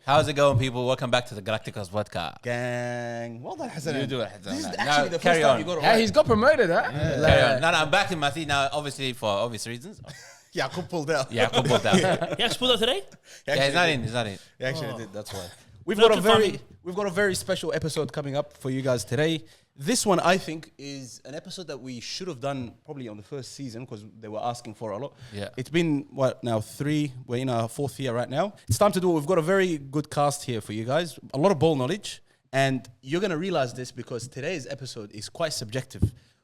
How's it going, people? Welcome back to the GalacticOz Podcast. Gang. Well done, Hassan. You do it, Hassan. This is Now, actually the carry first time on. you got it Yeah, right. he's got promoted, huh? Carry on. No, I'm back in my seat now, obviously for obvious reasons. Yeah, I could pull down. Yeah, I pulled out. Yeah, He actually pulled out today? he's not in. He's not in. He actually did. That's why. We've got a very special episode coming up for you guys today. This one, I think, is an episode that we should have done probably on the first season because they were asking for a lot. Yeah. It's been, we're in our fourth year right now. It's time to do it. We've got a very good cast here for you guys. A lot of ball knowledge. And you're going to realize this because today's episode is quite subjective.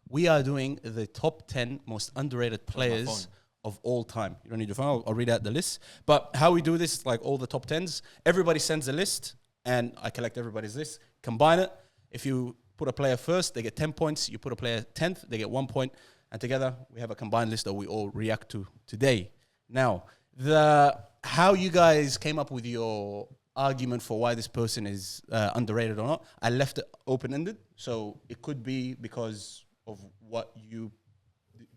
We are doing the top 10 most underrated players of all time. You don't need your phone. I'll read out the list. But how we do this is like all the top 10s. Everybody sends a list and I collect everybody's list, combine it. If you put a player first, they get 10 points. You put a player 10th, they get 1 point. And together, we have a combined list that we all react to today. Now, how you guys came up with your argument for why this person is underrated or not, I left it open-ended. So it could be because of what you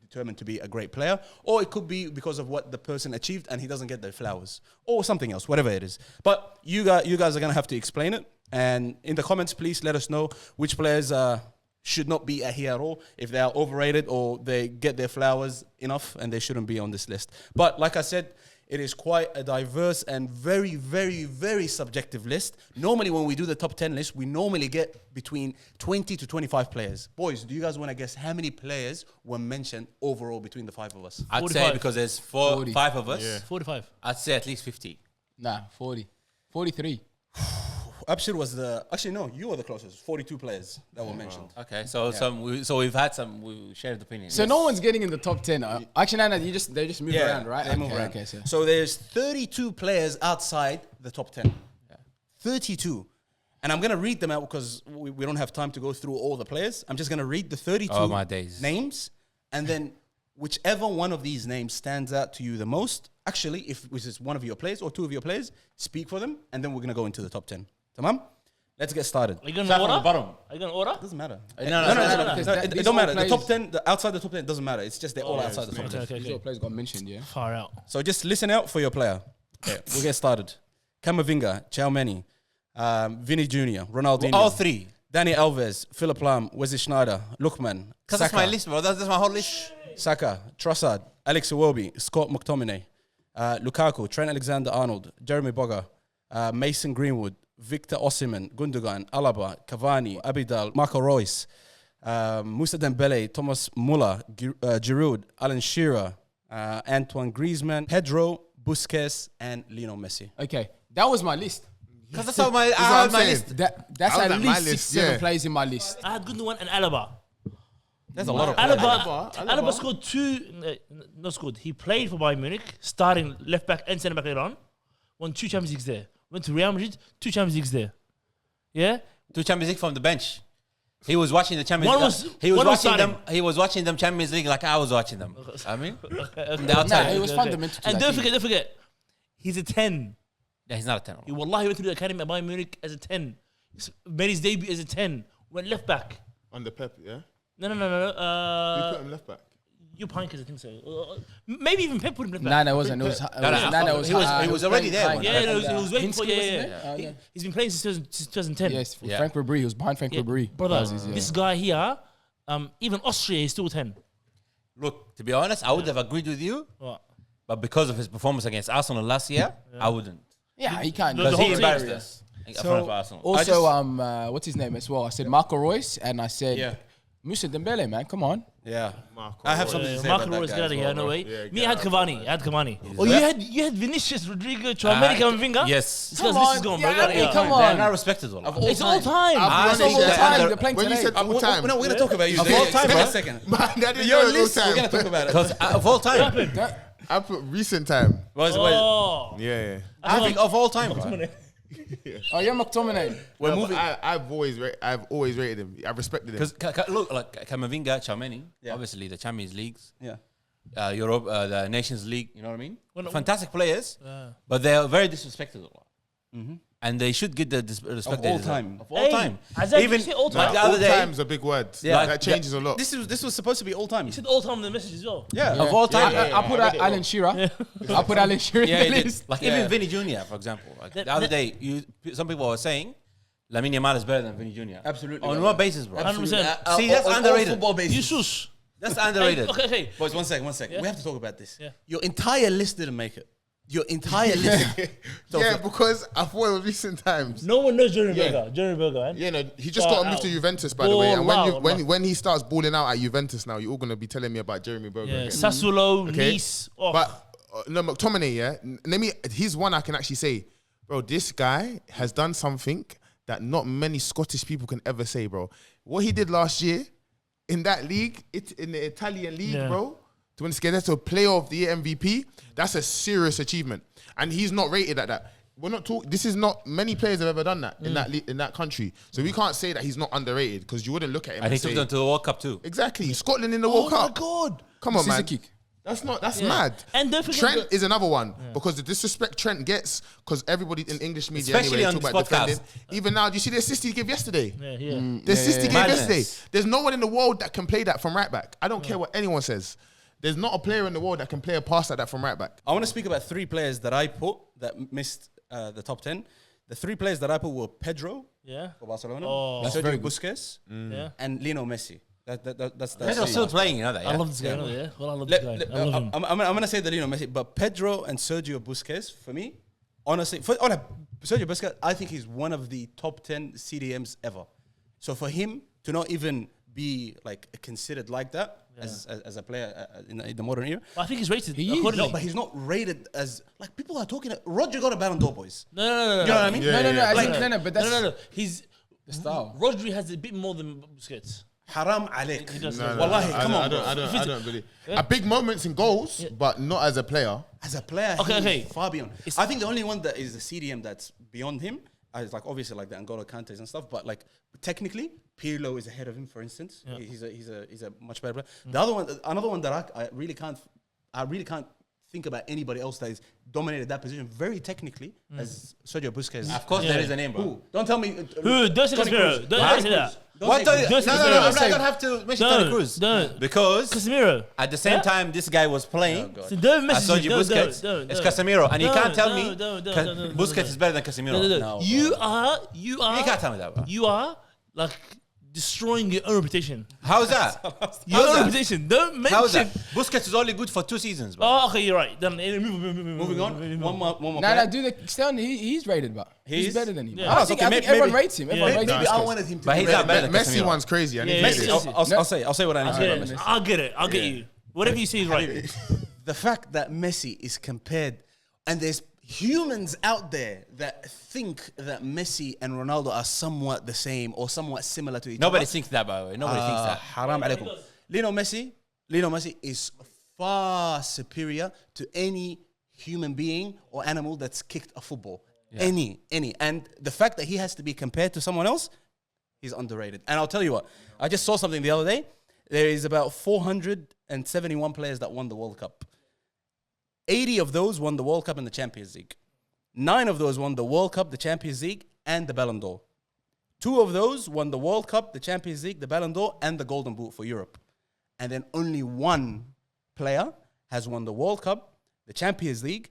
determined to be a great player, or it could be because of what the person achieved and he doesn't get their flowers, or something else, whatever it is. But you guys are going to have to explain it. And in the comments, please let us know which players should not be here at all, if they are overrated or they get their flowers enough and they shouldn't be on this list. But like I said, it is quite a diverse and very, very, very subjective list. Normally, when we do the top 10 list, we normally get between 20 to 25 players. Boys, do you guys want to guess how many players were mentioned overall between the five of us? I'd 45. say because there's 5 of us, 45. I'd say at least 50. Nah, 40. 43. Abshir was actually, no, you were the closest. 42 players that were mentioned. Okay, so we've had we shared opinions. So no one's getting in the top 10. Actually, no, they just move around, right? They move around. Okay, So there's 32 players outside the top 10. Yeah. 32. And I'm going to read them out because we don't have time to go through all the players. I'm just going to read the 32 my days. names. And then whichever one of these names stands out to you the most, actually, if this is one of your players or two of your players, speak for them. And then we're going to go into the top 10. Tamam? Let's get started. Are you going Start to from the order? bottom. Are you going to order? Doesn't matter. No, It don't matter. The top 10, outside the top 10, it doesn't matter. It's just they're all outside the top 10. Okay. These all players got mentioned, yeah. Far out. So just listen out for your player. Okay, we'll get started. Camavinga, Tchouameni, Vinny Jr., Ronaldinho. All three. Dani Alves, Philipp Lahm, Wesley Sneijder, Lookman, Because that's my list, bro. That's my whole list. Saka, Trossard, Alex Iwobi, Scott McTominay, Lukaku, Trent Alexander-Arnold, Jeremy Boga, Mason Greenwood, Victor Osimhen, Gundogan, Alaba, Cavani, Abidal, Marco Reus, Moussa Dembele, Thomas Muller, Giroud, Alan Shearer, Antoine Griezmann, Pedro, Busquets, and Lionel Messi. Okay, that was my list. Because that's how I what had I'm my saying. list. That's I was at at my least list, 6-7 yeah. players in my list. I had Gundogan and Alaba. There's a lot of Alaba scored not scored. He played for Bayern Munich, starting left back and centre back later on. Won 2 Champions Leagues there. Went to Real Madrid, 2 Champions Leagues there. Yeah? 2 Champions League from the bench. He was watching the Champions League. He was watching them Champions League like I was watching them. I mean, from the outside. Nah, it was fundamental to And that don't team. forget, he's a 10. Yeah, he's not a 10. He wallahi went through the academy at Bayern Munich as a 10. Made his debut as a 10. Went left back. Under Pep, yeah? No. You put him left back. You Pankers, I think so. Maybe even Pep put him left back. Nah, that wasn't. It was, he was already there. Yeah, he was waiting for. Yeah. He's been playing since 2010. Yes, Yeah. Frank Ribery. He was behind Frank Ribery. Brother, That was his, this guy here, even Austria is still 10. Look, to be honest, I would have agreed with you, What? but because of his performance against Arsenal last year, I wouldn't. Yeah, he can't. The Because whole he team. embarrassed us in front of Arsenal. Also, what's his name as well? I said Marco Reus, and I said Yeah. Moussa Dembele, man. Come on. Yeah. Marco I have something to say Marco about that Reus, guy get out as of well, here, no bro. way. Yeah, Me, I had get Cavani. Oh, you had Vinicius, Rodrigo, Tchouameni, Camavinga? Yes. This guy's list is gone, bro. Yeah, Get out of here. come They're on. not respected. Wallah. It's all time. I'll It's be all honest, time. yeah. They're playing When you today. said all time, No, we're going to talk about you. Of all time, Give me a bro. second. man, that is Your all list, we're time. going to talk about it. Because of all time. I put recent time. Oh. Yeah. I think of all time, bro. Oh, yeah, McTominay. We're No, moving. but I've always rated him. I've respected him. Because look, like Camavinga, Tchouameni, obviously the Champions Leagues, Yeah. Europe, the Nations League, you know what I mean? When- Fantastic players, but they're very disrespected. and they should get the respect Of they all deserve. time. Of all time. Even all time. Like the other all day, time's a big word. Yeah. Like, that changes a lot. This was supposed to be all time. You said all time in the message as well. Yeah. of all time. I put Alan Shearer. I put Alan Shearer Yeah, in he the did. list. Like even Vinny Jr. for example. Like the other day, some people were saying Lamine Yamal is better than Vinny Jr. Absolutely. On what basis, bro? 100%. See, that's on underrated. football basis. You shush. That's underrated. Okay. Boys, one second. Yeah. We have to talk about this. Yeah. Your entire list didn't make it. Your entire list. Yeah, because I thought it was recent times. No one knows Jeremy Berger. Jeremy Berger, man. Yeah, no, he just Ball got moved out. to Juventus, by the way. And Ball out, man. when he starts balling out at Juventus now, you're all gonna be telling me about Jeremy Berger Yeah, again. Sassuolo, Okay. Nice. Oh. But no, McTominay, yeah. He's one I can actually say, bro. This guy has done something that not many Scottish people can ever say, bro. What he did last year in that league, in the Italian league, Yeah. bro, to get us to a Player of the Year MVP, that's a serious achievement. And he's not rated at that. We're not talking. This is not many players have ever done that in that country. So we can't say that he's not underrated because you wouldn't look at him And he and took say them to the World Cup too. exactly Scotland in the World Cup. God. Come on, This is man. a kick. That's mad. And don't forget Trent the- is another one because the disrespect Trent gets because everybody in English media Especially anyway on talk about this podcast. defending. Even now, do you see the assist he gave yesterday? Yeah. The assist he gave Madness. yesterday. There's no one in the world that can play that from right back. I don't care what anyone says. There's not a player in the world that can play a pass like that from right back. I want to speak about 3 players that I put that missed the top 10. The 3 players that I put were Pedro Yeah. for Barcelona, Oh. That's Sergio Busquets, Yeah. and Lionel Messi. That's Pedro's still playing, you know that. I Yeah? love this guy. Yeah. Well, I love this guy. I love him. I'm gonna say the Lionel Messi, but Pedro and Sergio Busquets for me, honestly, Sergio Busquets, I think he's one of the top 10 CDMs ever. So for him to not even be like considered like that as a player in the modern era, I think he's rated. He is. accordingly. no, but he's not rated as like people are talking. Rodri got a Ballon d'Or, boys. No. You know what I mean? Yeah, No, yeah. no, but that's No. He's the style. Rodri has a bit more than Busquets. Haram alek. He does. Wallahi, come on, bro. I don't believe. Big moments in goals, but not as a player. As a player, Okay. he's far beyond. I think the only one that is the CDM that's beyond him is like obviously like the N'Golo Kantes and stuff, but like technically, Pirlo is ahead of him. For instance, he's a much better player. The other one, another one that I really can't think about anybody else that has dominated that position very technically as Sergio Busquets. Of course, there is a name, bro. Who? Don't tell me. Who? Don't say Toni Casemiro. Kroos. Don't say that. What? No, Don't say no, Casemiro. I'm not gonna have to mention Toni Kroos. Don't. Because Casemiro. at the same time this guy was playing, So don't I message saw me. you Don't, Busquets. don't, It's don't. Casemiro, and you No, can't tell no, me no, Busquets is better than Casemiro. No. You are. You can't tell me that, bro. You are like destroying your own reputation. How's that? Your How's own that? reputation. Don't mention. How's that? Busquets is only good for 2 seasons, bro. Oh, okay, you're right. Then Moving on. One more. No, do the stay on. He's rated, but he's He's- better than him. Yeah. I think everyone rates him. Everyone rates Maybe him. I wanted him to. But be he's better. not better than Messi Casemiro. one's crazy. I need Yeah, to hear yeah, this. yeah. I'll say what I need to say about Messi. I'll get it. I'll get you. Whatever you say is right. The fact that Messi is compared, and there's humans out there that think that Messi and Ronaldo are somewhat the same or somewhat similar to each Nobody other. thinks that, by the way. Nobody thinks that. Haram alaikum. Lionel Messi is far superior to any human being or animal that's kicked a football. Any. And the fact that he has to be compared to someone else, he's underrated. And I'll tell you what, I just saw something the other day. There is about 471 players that won the World Cup. 80 of those won the World Cup and the Champions League. 9 of those won the World Cup, the Champions League, and the Ballon d'Or. 2 of those won the World Cup, the Champions League, the Ballon d'Or, and the Golden Boot for Europe. And then only 1 player has won the World Cup, the Champions League,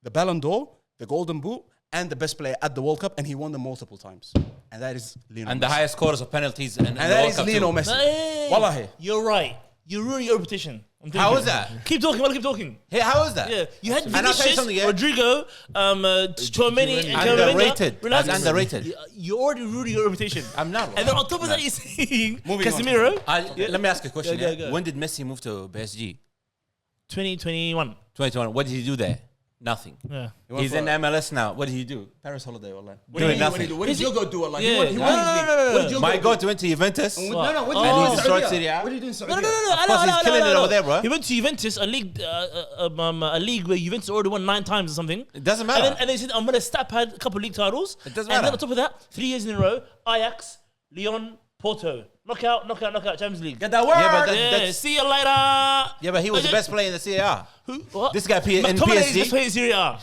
the Ballon d'Or, the Golden Boot, and the best player at the World Cup, and he won them multiple times. And that is Lionel And Messi. the highest scorers of penalties and the And that World is Cup Lionel too. Messi. Hey, Wallahi. you're right. You're ruining your reputation. How is that? Keep talking. Keep talking. Hey, how is that? Yeah, you had And I'll tell you Vinicius, something, yeah. Rodrigo, Chouameni, and Underrated. Camavinga. Relax. That's underrated. You're already ruining your reputation. I'm not. And then on top of that, you're saying Moving on. Casemiro. Let me ask you a question. Go. When did Messi move to PSG? 2021. 2021. What did he do there? Nothing. Yeah. He's in MLS now. What did he do? Paris holiday, wallah. Doing nothing. What did your go do, wallah? Yeah. No. My God went to Juventus. No, What? what Oh. did you do in And he destroyed Saudi Serie A. What did you do in Saudi No. Of course, he's killing it over there, bro. He went to Juventus, a league where Juventus already won 9 times or something. It doesn't And matter. then they said, I'm going to stat pad a couple of league titles. It doesn't And then matter. on top of that, 3 years in a row, Ajax, Lyon, Porto. Knockout, Champions League. Get that word. Yeah, but Yeah, that's- see you later. Yeah, but he was the best player in the Serie A. Who? What? This guy in McTominay is PSG. the player in Serie A.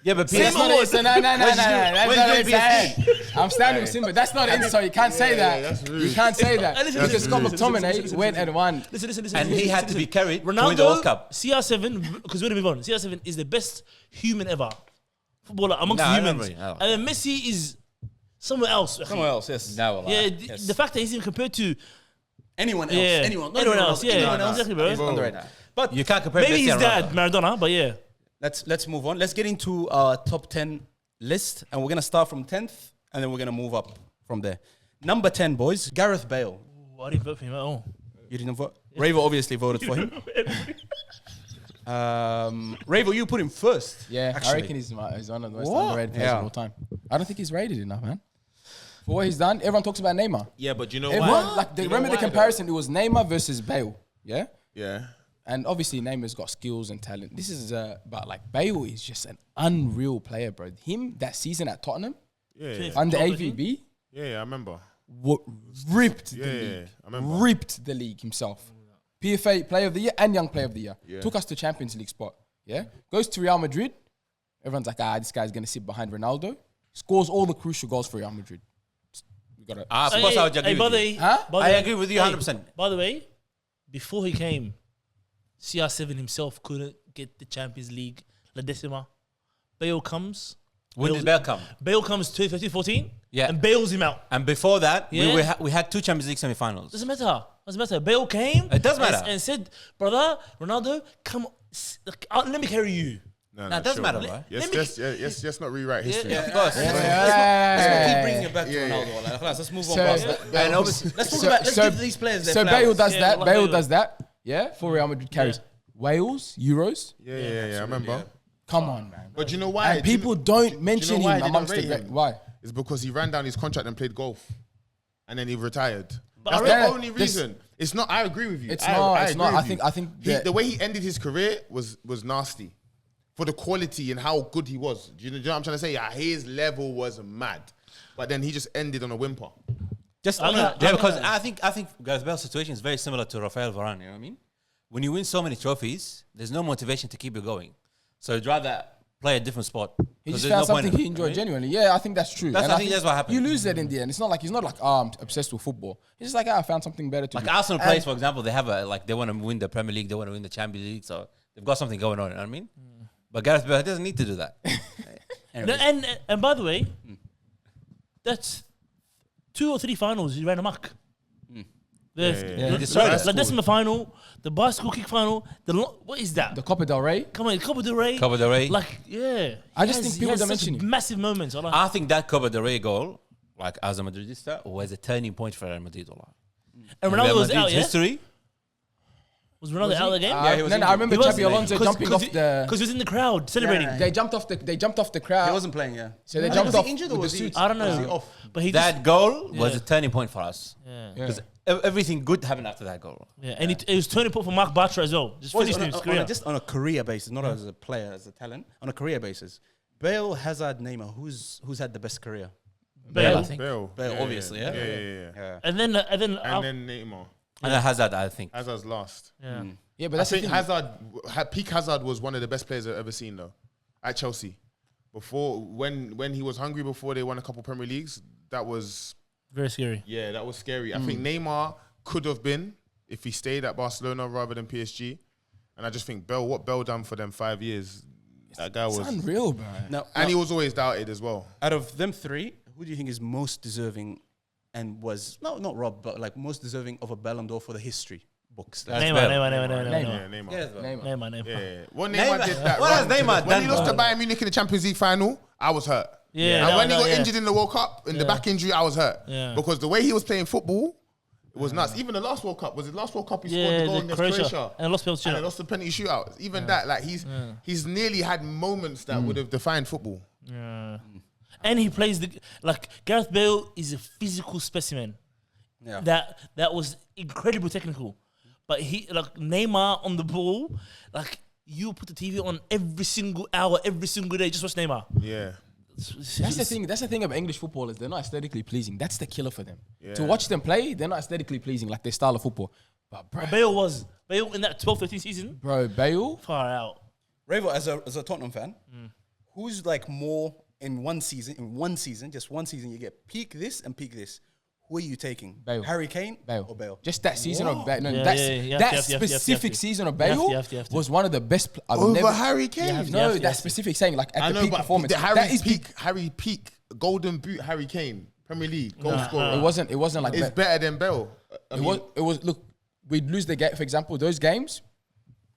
Yeah, but That's PSG. not it. So no. That's not What what did it's you do, saying. I'm standing with Simba. That's not it. So you can't say that's that. rude. You can't say that. Listen, Because Scott listen, McTominay listen, went and won. Listen. And he had to be carried to win the Ronaldo, World Cup. CR7, because we're going to move on. CR7 is the best human ever. Footballer amongst No, I humans. don't agree. No. And then Messi is somewhere else. Somewhere else, yes. No, Yeah, Yes. the fact that he's even compared to Anyone else? Yeah. Anyone? Anyone else, yeah. Anyone else? Exactly, bro. He's underrated. But you can't compare maybe Messi his and dad, Ronaldo. Maradona, but yeah. let's move on. Let's get into our top 10 list, and we're gonna start from 10th, and then we're gonna move up from there. Number 10, boys, Gareth Bale. I didn't vote for him at all. You didn't vote. Ravo obviously voted for him. Ravo, you put him first. Yeah, actually. I reckon he's one of the most What? underrated players Yeah. of all time. I don't think he's rated enough, man. For what he's done, everyone talks about Neymar. Yeah, but you know Everyone, why? like, You know remember the why, though? comparison? It was Neymar versus Bale. Yeah? Yeah. And obviously Neymar's got skills and talent. This is but like Bale is just an unreal player, bro. Him that season at Tottenham Yeah. under Top AVB Yeah, I remember. ripped the Yeah, league. I remember. Ripped the league himself. PFA Player of the Year and Young Player of the Year. Yeah. Took us to Champions League spot. Yeah? Goes to Real Madrid. Everyone's like, this guy's going to sit behind Ronaldo. Scores all the crucial goals for Real Madrid. We got to. I suppose I would agree by with the you. way, Huh? by the I way- agree with you 100%. By the way, before he came, CR7 himself couldn't get the Champions League La Decima. Bale comes. When did Bale come? Bale comes 2013-14. Yeah. And bails him out. And before that, Yeah. we had 2 Champions League semi-finals. Doesn't matter. Bale came. It does matter. And said, brother, Ronaldo, come, let me carry you. No, Nah, it doesn't matter, bro. Let's not rewrite history. Yeah, of course. Let's keep bringing it back to Yeah, yeah. Ronaldo. Like, let's move on So- past that. And obviously, Let's talk about. Let's give these players their So flowers. Bale does Yeah, that. like Bale Bale. does that. Yeah, for Real Madrid carries. Wales, Euros. Yeah, I remember. Come on, man. But you know why? And people don't mention why him they don't amongst the rate great. him? Why? It's because he ran down his contract and played golf, and then he retired. But That's I the reckon only this- reason. It's not. I agree with you. It's I not. agree It's not. with I think He- that- the way he ended his career was nasty, for the quality and how good he was. Do you know what I'm trying to say? Yeah, his level was mad, but then he just ended on a whimper. Just I on got- a, yeah, because I think Gareth Bale's situation is very similar to Rafael Varane. You know what I mean? When you win so many trophies, there's no motivation to keep you going. So you'd rather play a different sport. He 'Cause just there's found no point something he in it, enjoyed right? genuinely. Yeah, I think that's true. That's- And I think that's what happened. You lose that in the end. It's not like he's not like I'm obsessed with football. He's just like I found something better to Like do. Arsenal And- players, for example, they have they want to win the Premier League, they want to win the Champions League, so they've got something going on. You know what I mean? But Gareth Bale doesn't need to do that. And by the way, that's 2 or 3 finals he ran amok. He destroyed The us. La Decima final, the bicycle kick final, what is that? The Copa del Rey. Come on, Copa del Rey. Copa del Rey. Like, yeah. I He just has- think he people has don't such mention him. massive moments. I think that Copa del Rey goal, like as a Madridista, was a turning point for Real Madrid. And Real Ronaldo was Madrid's out, yeah? history. Was Ronaldo out of the game? Yeah, he was I remember He was- Xabi Alonso jumping off the. Because he was in the crowd celebrating. Yeah. They jumped off the crowd. he wasn't playing. Yeah. So they Was jumped he off injured or with was the he? suits. I don't Was he know. off? But he That goal was Yeah. a turning point for us. Yeah. Yeah. Because everything good happened after that goal. Yeah, and it was turning point for Mark Bartra as well. Just Was finished his career. just on a career basis, not as a player, as a talent. On a career basis, Bale, Hazard, Neymar. Who's had the best career? Bale. I think. Bale, obviously, yeah? yeah. Yeah. And then And then Neymar. And then Hazard, I think. Hazard's last. yeah. Yeah, but I that's the think thing. peak Hazard was one of the best players I've ever seen though, at Chelsea. Before when he was hungry before they won a couple Premier Leagues, that was Very scary. that was scary. I think Neymar could have been if he stayed at Barcelona rather than PSG, and I just think what Bale done for them 5 years, that guy It's was, unreal, bro. Now, and he was always doubted as well. out of them 3, who do you think is most deserving and was not robbed, but like most deserving of a Ballon d'Or for the history books? That's Neymar. Bale. Yeah, Neymar. Neymar. Yeah. When Neymar did that, What has run to Neymar when he done, lost to bro? Bayern Munich in the Champions League final, I was hurt. Yeah. And when he got yeah. injured in the World Cup, in the back injury, I was hurt. Yeah. Because the way he was playing football, it was nuts. Even the last World Cup, was it last World Cup he scored the Yeah, goal the against Croatia. Croatia? And lost penalty And shootout. they lost the penalty shootout. Even that, like he's nearly had moments that would have defined football. Yeah. And he plays Gareth Bale is a physical specimen. Yeah. That was incredibly technical. But he Neymar on the ball, you put the TV on every single hour, every single day, just watch Neymar. Yeah. That's the thing. That's the thing about English footballers. They're not aesthetically pleasing. That's the killer for them. Yeah. To watch them play, they're not aesthetically pleasing, like their style of football. But Bale in that 12-13 season, Bale, far out. Ravo, as a Tottenham fan, who's like more in one season, just one season, you get peak this and peak this. Who are you taking? Bale. Harry Kane Bale. or Bale? Just that season of Bale. No, Yeah, that's, yeah, yeah, you have that to, you have to, specific you have to. season of You Bale have to. was one of the best. I've Over never, Harry Kane. have to. no, you that have to. specific saying like at I the know, peak but performance. the That is Harry peak, golden boot Harry Kane, Premier League, goal scorer. It wasn't like It's that. better than Bale. I mean, It was. Look, we'd lose the game. For example, those games,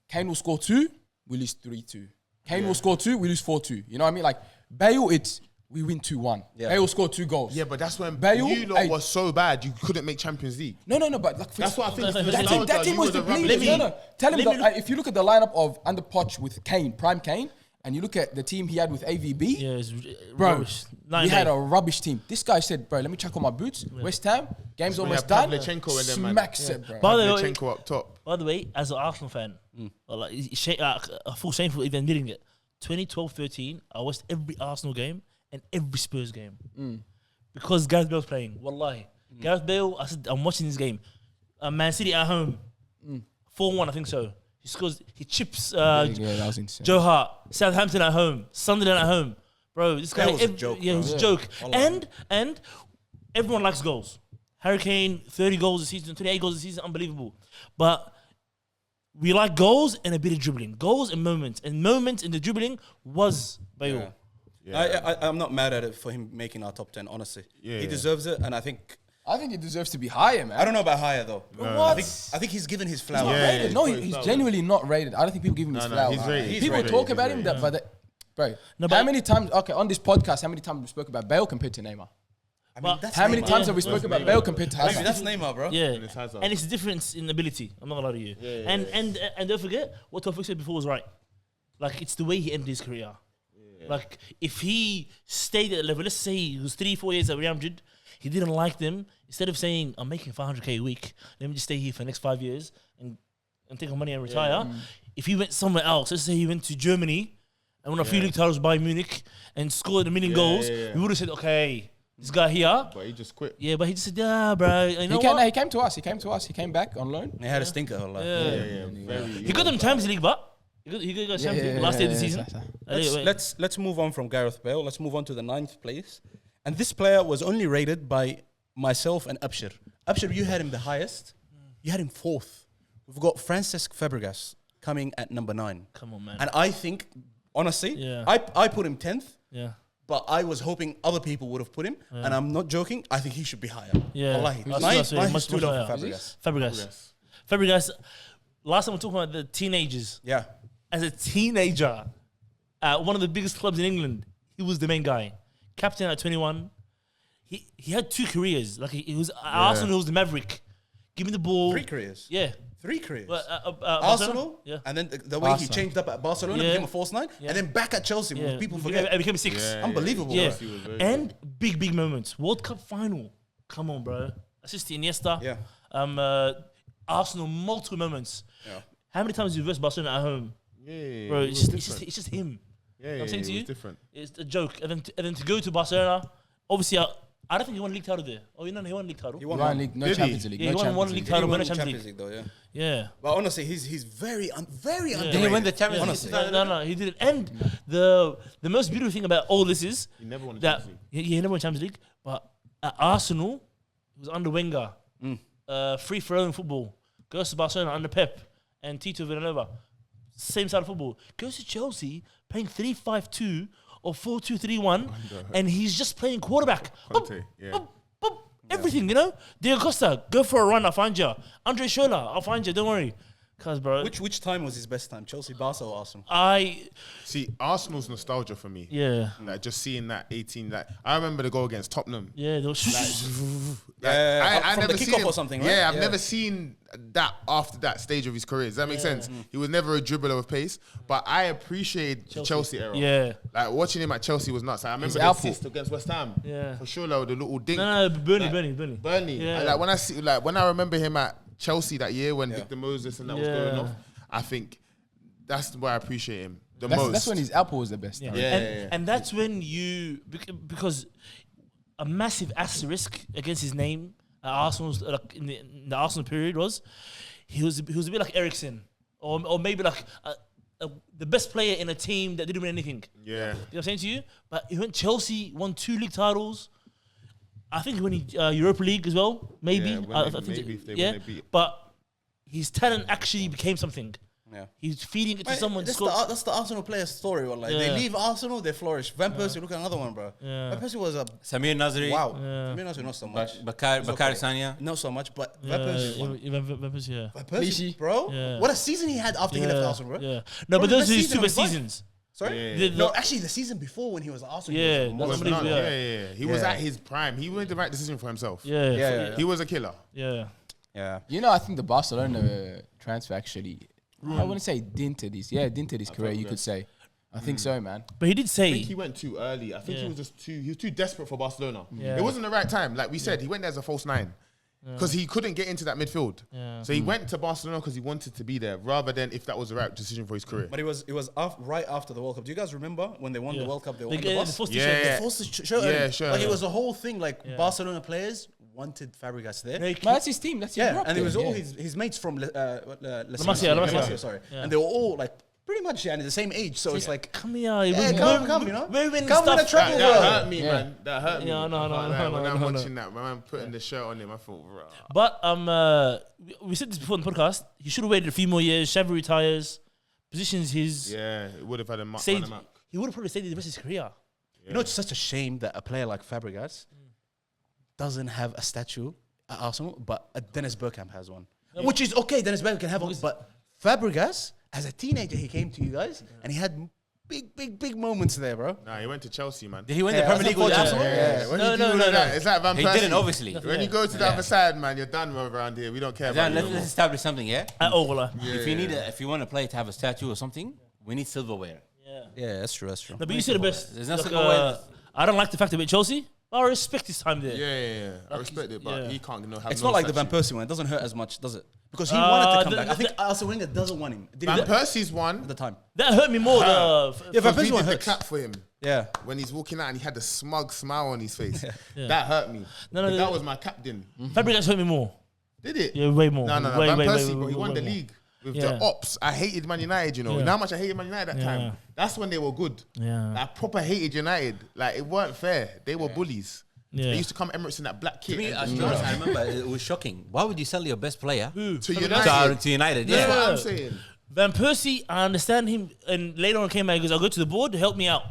Kane will score 2, we lose 3-2. Kane will score 2, we lose 4-2. You know what I mean? Like Bale, it's we win 2-1. Yeah. Bale will score 2 goals. yeah, but that's when Bale, you lot hey. was so bad you couldn't make Champions League. No, but like That's what I think. that team was depleted. No. Tell him that if you look at the lineup of under Poch with Kane, prime Kane, and you look at the team he had with AVB, Yeah, it's bro, rubbish. we had a rubbish team. This guy said, bro, let me check on my boots. West Ham, game's when almost you have done. Pavlyuchenko and them, man. Smacks it, bro. By the way, Pavlyuchenko up top. as an Arsenal fan, like, a full shameful even admitting it. 2012-13, I watched every Arsenal game and every Spurs game because Gareth Bale's playing. Wallahi, Gareth Bale. I said I'm watching this game. Man City at home, 4-1, I think so. He scores. He chips. Yeah, that was insane. Joe Hart. Southampton at home. Sunderland at home. Bro, this guy That was a joke, Yeah, it bro. was a joke. And everyone likes goals. Harry Kane, 30 goals a season, 28 goals a season, unbelievable. But we like goals and a bit of dribbling. Goals and moments. And moments in the dribbling was Bale. I'm not mad at it for him making our top 10, honestly. Yeah, He yeah. deserves it, and I think he deserves to be higher, man. I don't know about higher though. What? I think he's given his He's flowers. not Yeah, rated. yeah, No, he's he's rated. genuinely not rated. I don't think people give him his No, flowers. he's rated. People He's talk rated. about He's him, rated. bro. No, How but- many times? Okay, on this podcast, how many times we spoke about Bale compared to Neymar? I But mean, that's How many Neymar. times have we spoken about Bale compared to Maybe Hazard? that's Neymar, bro. Yeah, it's Hazard. and it's a difference in ability. I'm not gonna lie to you. And don't forget what Tofik said before was right. Like it's the way he ended his career. Like if he stayed at the level, let's say he was 3-4 years at Real Madrid, he didn't like them. Instead of saying I'm making 500k a week, let me just stay here for the next 5 years and take my money and retire. If he went somewhere else, let's say he went to Germany and won a few league titles by Munich and scored 1 million goals, we would have said, okay, this guy here. But he just quit. Yeah, but he just said, yeah, bro. You know what? He came to us. He came back on loan. He had a stinker. Like. He got them Champions League, but he got Champions League last year of the season. Let's move on from Gareth Bale. Let's move on to the 9th place. And this player was only rated by myself and Abshir. Abshir, you had him the highest. You had him 4th. We've got Cesc Fabregas coming at number 9. Come on, man. And I think, honestly, Yeah. I put him 10th. Yeah. But I was hoping other people would have put him, and I'm not joking. I think he should be higher. Yeah. Wallahi. That's Mine what I say, is much too low for higher. Fabregas. Fabregas. Last time we talked about the teenagers. Yeah. As a teenager, at one of the biggest clubs in England, he was the main guy. Captain at 21. He had 2 careers. Like he was at Arsenal, he was the Maverick. Give me the ball. 3 careers. Yeah. 3 careers. But, Arsenal, Yeah. and then the way he Arsenal. changed up at Barcelona, Yeah. became a false 9, Yeah. and then back at Chelsea, Yeah. people It forget. became 6. Unbelievable. Yeah. bro. And big moments. World Cup final. Come on, bro. Assist to Iniesta. Yeah. Arsenal, multiple moments. Yeah. How many times you versus Barcelona at home? Yeah, Bro, it it's was just different. him. Yeah, I'm saying to it was you, different. it's a joke. And then to go to Barcelona, obviously, I don't think he won a league title there. Oh, you know, he won a league title. He won Ryan one. League, no Did he? Champions League. Yeah, no he won Champions one League. league He title, won won a the Champions Champions League. League, though, yeah. Yeah. But honestly, he's very underrated. Did he win the Yeah. Champions Honestly. League? No, he did it. And the most beautiful thing about all this is He never won the that Champions League. he never won Champions League, but at Arsenal, he was under Wenger. Free flowing football. Goes to Barcelona under Pep and Tito Villanova. Same side of football. Goes to Chelsea playing 3-5-2 or 4-2-3-1, and he's just playing quarterback. Conte, yeah. Everything, you know? Diego Costa, go for a run, I'll find you. Andre Scholler, I'll find you, don't worry. Cause, bro, Which time was his best time? Chelsea, Barca, or Arsenal? See, Arsenal's nostalgia for me. Yeah. Like just seeing that 18, like I remember the goal against Tottenham. Yeah, those Yeah, from the never seen kickoff him- or something, right? Yeah, I've Yeah. never seen that after that stage of his career. Does that make sense? He was never a dribbler of pace, but I appreciated the Chelsea era. Yeah. Like watching him at Chelsea was nuts. Like, I remember the output. assist against West Ham. Yeah. For sure, like, the little dink. No, Burnley. Burnley. Yeah. Like when I remember him at Chelsea that year when Victor Moses and that was going Yeah. off, I think that's why I appreciate him the most. That's when his output was the best. Yeah. Yeah. And that's when because a massive asterisk against his name at Arsenal's in the Arsenal period was he was a bit like Eriksen or maybe like the best player in a team that didn't win anything. Yeah. You know what I'm saying to you? But he went Chelsea, won 2 league titles. I think he won Europa League as well. Maybe. Yeah, I think maybe if they yeah. win, they beat. But his talent actually became something. Yeah. He's feeding it to Mate, someone. that's the Arsenal player story. Well, like they Yeah. leave Arsenal, they flourish. Van Persie, look at another one, bro. Yeah. Van Persie was a Samir Nasri. wow. Yeah. I mean, not so much. Bakar It's okay. Sanya. Not so much, but Yeah, Van Persie, won. Van Persie, yeah. Van Persie, Clichy. bro. Yeah. What a season he had after he left Arsenal, bro. Yeah. No, but Bro, those the are his season 2 best was fine. seasons. Sorry? The- No, actually, the season before when he was at Arsenal, he Yeah, was that's most Was what none. yeah. Yeah. He was Yeah. at his prime. He made the right decision for himself. Yeah. Yeah. He was a killer. Yeah. Yeah. You know, I think the Barcelona transfer actually, I wouldn't say dented his career, you could say. I think so, man. But he did I say, think he went too early. I think he was just too desperate for Barcelona. Yeah. It wasn't the right time. Like we said, he went there as a false 9 because he couldn't get into that midfield. Yeah. So he went to Barcelona because he wanted to be there, rather than if that was the right decision for his career. But it was right after the World Cup. Do you guys remember when they won the World Cup? They won the the bus. first Yeah. t-shirt. Yeah. Forced to show Yeah, him. sure. Like it was a whole thing. Like Barcelona players wanted Fabregas there. Yeah. Man, that's his team. That's his Yeah, rock and it there, was all yeah. his mates from La Masia, Masia, sorry. Yeah. And they were all like pretty much the same age. So it's like, Come here. yeah, come, you know. We're winning Come win a stuff. treble, That bro. hurt me, man. That hurt me. Yeah, no, I can't lie. When I'm no. watching that, when I'm putting the shirt on him, I thought, bro. But we said this before in the podcast. He should have waited a few more years. Xavi retires, positions his. Yeah, it would have had a mark. Stayed, he would have probably stayed the rest of his career. You know, it's such a shame that a player like Fabregas doesn't have a statue at Arsenal, but Dennis Bergkamp has one. Which is okay, Dennis Bergkamp can have one, but Fabregas, as a teenager, he came to you guys, and he had big moments there, bro. Nah, he went to Chelsea, man. Did he win the Yeah, Premier League with Arsenal? Arsenal? Yeah. When No, you no, do no, that, no. it's like Van He Persie. didn't, obviously. When you go to the other side, man, you're done around here. We don't care about Let's you. establish something, yeah? At all, like. If you want a player to have a statue or something, we need silverware. Yeah, that's true. No, but you said the best. There's no Like, silverware. I don't like the fact that with Chelsea, but I respect his time there. Yeah. I respect it, but yeah. he can't have It's no not like the Van statue. Persie one. It doesn't hurt as much, does it? Because he wanted to come back. I think the- Arsene Wenger doesn't want him. Did Van he at Persie's one. the time? That hurt me more. Yeah, Van Because Persie we one did the hurts. clap for him Yeah. when he's walking out and he had the smug smile on his face. That hurt me. No, That was my captain. Fabregas hurt me more. Did it? Yeah, way more. No. Way, Van way, Persie, way, bro, he way, won way the more. league with Yeah. the ops. I hated Man United, you know. Yeah. You know how much I hated Man United that Yeah. time? That's when they were good. Yeah. I proper hated United. Like, it weren't fair. They were bullies. Yeah. They used to come Emirates in that black kit. To me, and to be honest, I remember it was shocking. Why would you sell your best player to to United. United? That's Yeah. what I'm saying. Van Persie, I understand him, and later on came back. He goes, "I'll go to the board to help me out."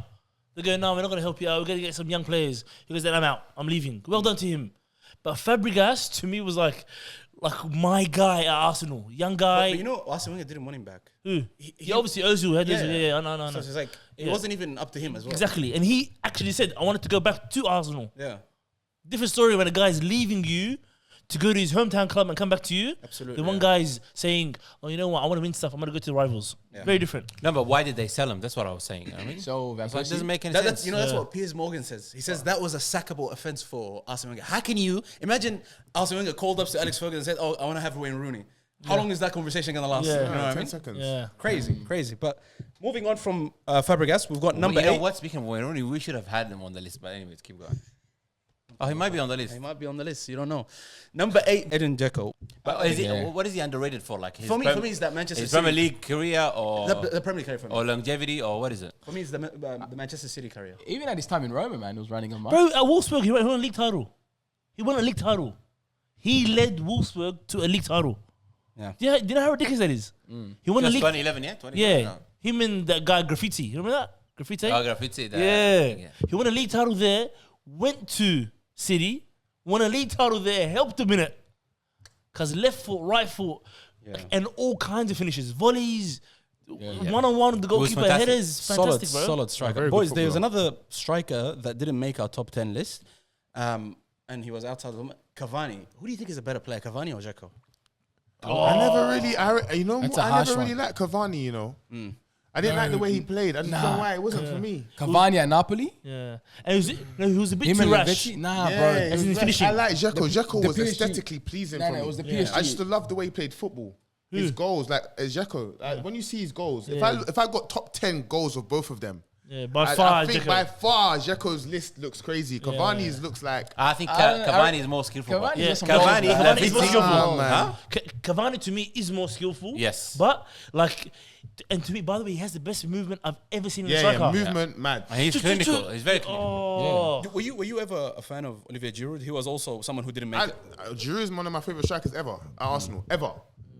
They go, "No, we're not going to help you out. We're going to get some young players." He goes, "Then I'm out. I'm leaving." Well done to him. But Fabregas to me was like my guy at Arsenal, young guy. But you know, Arsene Wenger didn't want him back. Who? he- Obviously Ozil had Yeah. yeah, no. So it's like, it Yeah. wasn't even up to him as well. Exactly, and he actually said, "I wanted to go back to Arsenal." Yeah. Different story when a guy's leaving you to go to his hometown club and come back to you. Absolutely, The one yeah. guy's saying, "Oh, you know what? I want to win stuff. I'm going to go to the rivals." Yeah. Very different. No, but why did they sell him? That's what I was saying. I mean, So Van so it Persie, doesn't make any That's, sense. you know, that's Yeah. what Piers Morgan says. He says that was a sackable offense for Arsene Wenger. How can you imagine Arsene Wenger called up to Alex Ferguson and said, "Oh, I want to have Wayne Rooney." How long is that conversation gonna last? Yeah. You know what I 10 mean? seconds. Yeah. Crazy. But moving on from Fabregas, we've got number you know 8. what? Speaking of Wayne Rooney, we should have had him on the list. But anyways, keep going. Oh, he might be on the list. He might be on the list. You don't know. Number 8, Edin Dzeko. But is he, Yeah. what is he underrated for? Like his For me, it's that Manchester his City. Premier League career or The Premier League career for me. or longevity or what is it? For me, it's the Manchester City career. even at his time in Roma, man, he was running a mile. Bro, at Wolfsburg, he won a league title. He won a league title. He led Wolfsburg to a league title. Yeah. Do you know how ridiculous that is? He won a Just league. 2011, yeah? 2011, Yeah. no. Him and that guy Graffiti. You remember that? Graffiti? Oh, graffiti. that yeah. thing, yeah. He won a league title there, went to City, won a league title there, helped him in it. Because left foot, right foot, and all kinds of finishes. Volleys, one-on-one, the goalkeeper fantastic. headers. Fantastic, bro. Solid striker. very good Boys, there's footballer. another striker that didn't make our top 10 list, and he was outside of them. Cavani. Who do you think is a better player, Cavani or Dzeko? I never really, you know, That's a I harsh never one. really liked Cavani, you know. I didn't like the way he played. I don't know why. It wasn't for me. Cavani at Napoli. Yeah. And he was a bit Him too and rash. Lavetti? Nah, Yeah, bro. it As was in like- finishing. I like Dzeko. Dzeko the was PSG. aesthetically pleasing No, for no, me. it was the I PSG. used to love the way he played football. His goals, like as Dzeko, like, when you see his goals, if I got top 10 goals of both of them, Yeah, by I far, think Dzeko. by far, Dzeko's list looks crazy. Cavani's looks like. I think I don't- Cavani is more skillful. Cavani Yeah, is some Cavani, goals, Cavani is more Cavani, skillful. man. Cavani to me is more skillful. Yes. But like, and to me, by the way, he has the best movement I've ever seen in a Yeah, striker. movement, mad. And he's clinical. He's very clinical. Oh, Were you ever a fan of Olivier Giroud? He was also someone who didn't make it. Giroud is one of my favorite strikers ever at Arsenal, ever.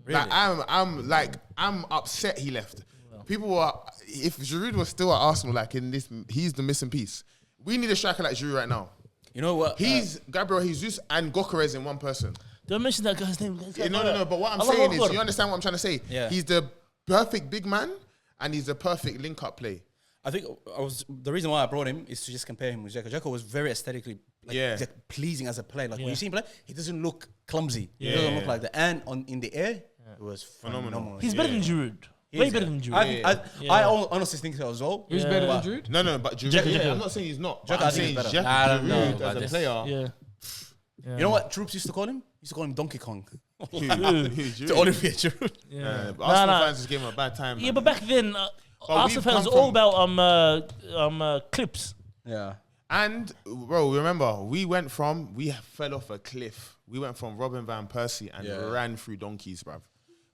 Like I'm upset he left. People were, if Giroud was still at Arsenal, like in this, he's the missing piece. We need a striker like Giroud right now. You know what? He's Gabriel Jesus and Gokeres in one person. don't mention that guy's name. No. But what I'm Allah saying is, Akbar. you understand what I'm trying to say? Yeah. He's the perfect big man and he's the perfect link-up play. I think the reason why I brought him is to just compare him with Dzeko. Dzeko was very aesthetically pleasing as a player. Like when you see him play, he doesn't look clumsy. He doesn't look like that. And in the air, it was phenomenal. He's better than Giroud. Way better than Giroud. I honestly think so as well. Who's better than Giroud? No, but Giroud, Dzeko. I'm not saying he's not. Dzeko, I'm I think saying is better. I don't know Giroud about as a this. player. Yeah. You know what Troops used to call him? He used to call him Donkey Kong. Who, to Giroud? Olivier Giroud. But Arsenal fans just gave him a bad time. Yeah, man. but back then, Arsenal we've fans come was all about clips. Yeah. And bro, remember, we fell off a cliff. We went from Robin van Persie and ran through donkeys, bruv.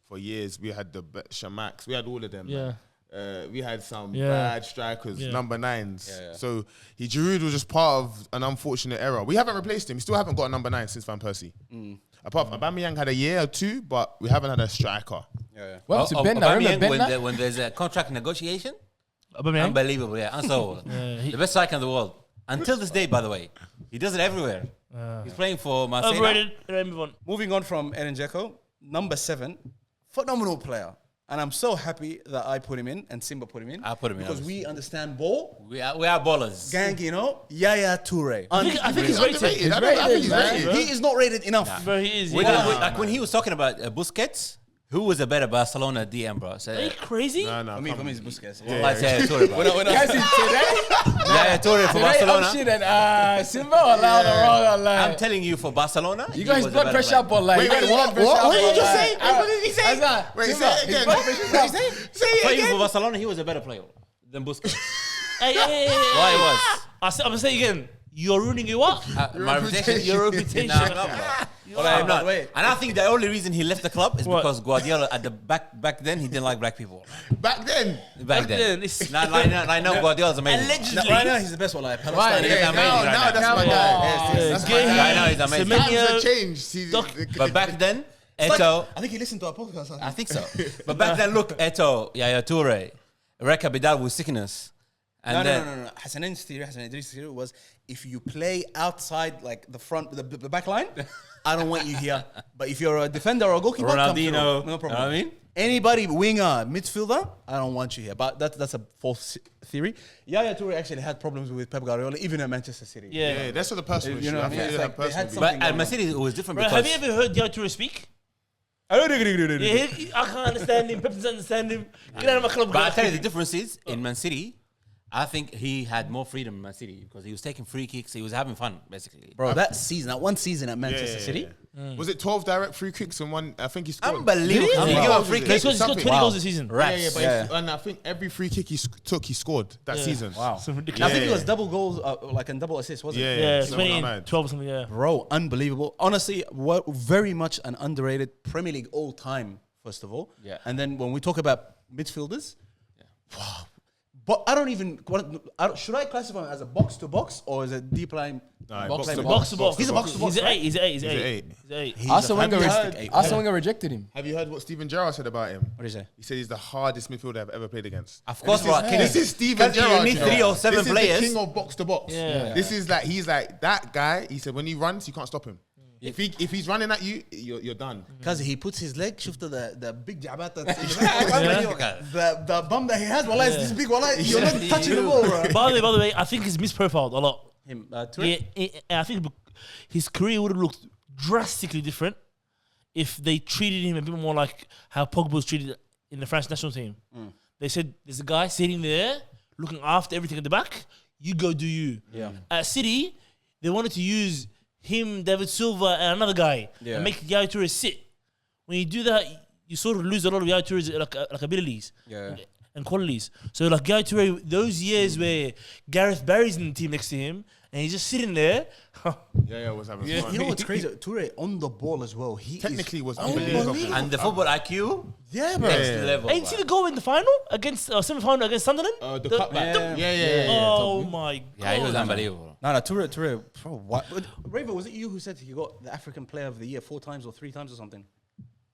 For years, we had the Shamaks, we had all of them. Yeah. Man. We had some Yeah. bad strikers, Yeah. number 9s. Yeah. So Giroud was just part of an unfortunate era. We haven't replaced him. We still haven't got a number 9 since Van Persie. Apart from Aubameyang had a year or two, but we haven't had a striker. Well, to Ben, I remember Aubameyang, Ben. when there's a contract negotiation, Aubameyang? unbelievable, yeah. Unsolvable. The best striker in the world. Until this day, by the way. He does it everywhere. He's playing for Marseille. Overrated. Right, move on. Moving on from Edin Dzeko, number 7, phenomenal player. And I'm so happy that I put him in and Simba put him in. I put him in, because we understand ball. We are ballers. Gang, you know, Yaya Toure. I think he's rated. Underrated. I think he's rated, rated. He is not rated enough. Bro, he is. When Yeah. like when he was talking about Busquets, who was a better Barcelona DM, bro? So, Are you crazy? No, For me, it's Busquets. like Yaya Toure, bro. Guys, today, Yaya Toure for Barcelona. shit and Simba or loud or wrong or I'm like. telling you, for Barcelona, You he guys was a blood better pressure player. up or like. Wait, what did you just say? What did he say? Wait, say it again. Say For it you, for again. Barcelona, he was a better player than Busquets. Hey. Why was? I'm gonna say again. You're ruining your what? My reputation. Your reputation. Nah, I'm not, bro. I'm not. wait. And I think the only reason he left the club is What? because Guardiola at the back then he didn't like black people. Back then. Back then, then, it's- I know Guardiola's amazing. Allegedly. Right now, he's the best one. Like Palestine. He's amazing Now right that's now. my guy. That's my guy. Right now he's amazing. Times have Semenyo, changed. See, Doc- But back then, Like, Eto'o, I think he listened to our podcast. I think so. But back then, look, Eto'o, Yaya Toure, Reka Bidal with sickness. And No. Hassan Idris' theory was if you play outside like the front, the back line, I don't want you here. But if you're a defender or a goalkeeper, come through. Ronaldinho, No you know problem. what I mean? Anybody, winger, midfielder, I don't want you here. But that's a false theory. Yaya Toure actually had problems with Pep Guardiola, even at Manchester City. Yeah. Yeah, that's what the personal You issue. know what I I mean? think It's they like have they had personal something But at going Man on. City, it was different Bro, because have you ever heard Yaya Toure speak? Yeah, I can't understand him. Pep doesn't understand him. Get out of my club. But I tell you, the difference is in Man City, I think he had more freedom in Man City because he was taking free kicks. He was having fun, basically. Bro, that one season at Manchester City, Was it 12 direct free kicks and one? I think he scored. Unbelievable. Did he? He gave Wow. up free Yeah, kicks. He's got something. 20 goals this season. Rats. And I think every free kick he took, he scored that season. wow. Some I ridiculous. think it Yeah. was double goals, like and double assists, wasn't it? Yeah, something 20 like and that. 12 or something, yeah. Bro, unbelievable. Honestly, very much an underrated Premier League all time, first of all. Yeah. And then when we talk about midfielders, wow. But I don't even, should I classify him as a box to box or as a deep line? Nah, Box to Box to box. He's a box to box, He's an right? 8. He's an 8. He's an He's 8. an eight. He's an 8. Arsene Wenger fantastic Arsene Wenger rejected him. Have you heard what Steven Gerrard said about him? What do you say? He said he's the hardest midfielder I've ever played against. Of course, This bro. is, this is Steven you Gerrard. need you know. 3 or 7 this players. Is the king of box to box. Yeah. This is like he's like that guy. He said when he runs, you can't stop him. If he's running at you, you're done. Because he puts his leg, shifted the big jabat that's the bum that he has, wallah, is this big, wallah, you're not touching the ball, bro. By the way, I think he's misprofiled a lot. Him, Toure? Yeah, I think his career would have looked drastically different if they treated him a bit more like how Pogba was treated in the French national team. They said, there's a guy sitting there looking after everything at the back. You go do you. Yeah. At City, they wanted to use him, David Silva, and another guy and make Yaya Toure sit. When you do that, you sort of lose a lot of Yaya Toure's like abilities. Yeah. and qualities. So like Yaya Toure, those years where Gareth Barry's in the team next to him and he's just sitting there. Yeah, was having You fun. know what's crazy? Toure on the ball as well. He Technically was unbelievable. unbelievable. And the football IQ, Yeah, bro. next level. Ain't you see the goal in the final against semi-final against Sunderland? The cutback. Yeah. Oh my god! Yeah, he was unbelievable. No, Toure, bro, what? Raver, was it you who said he got the African Player of the Year 4 times or 3 times or something?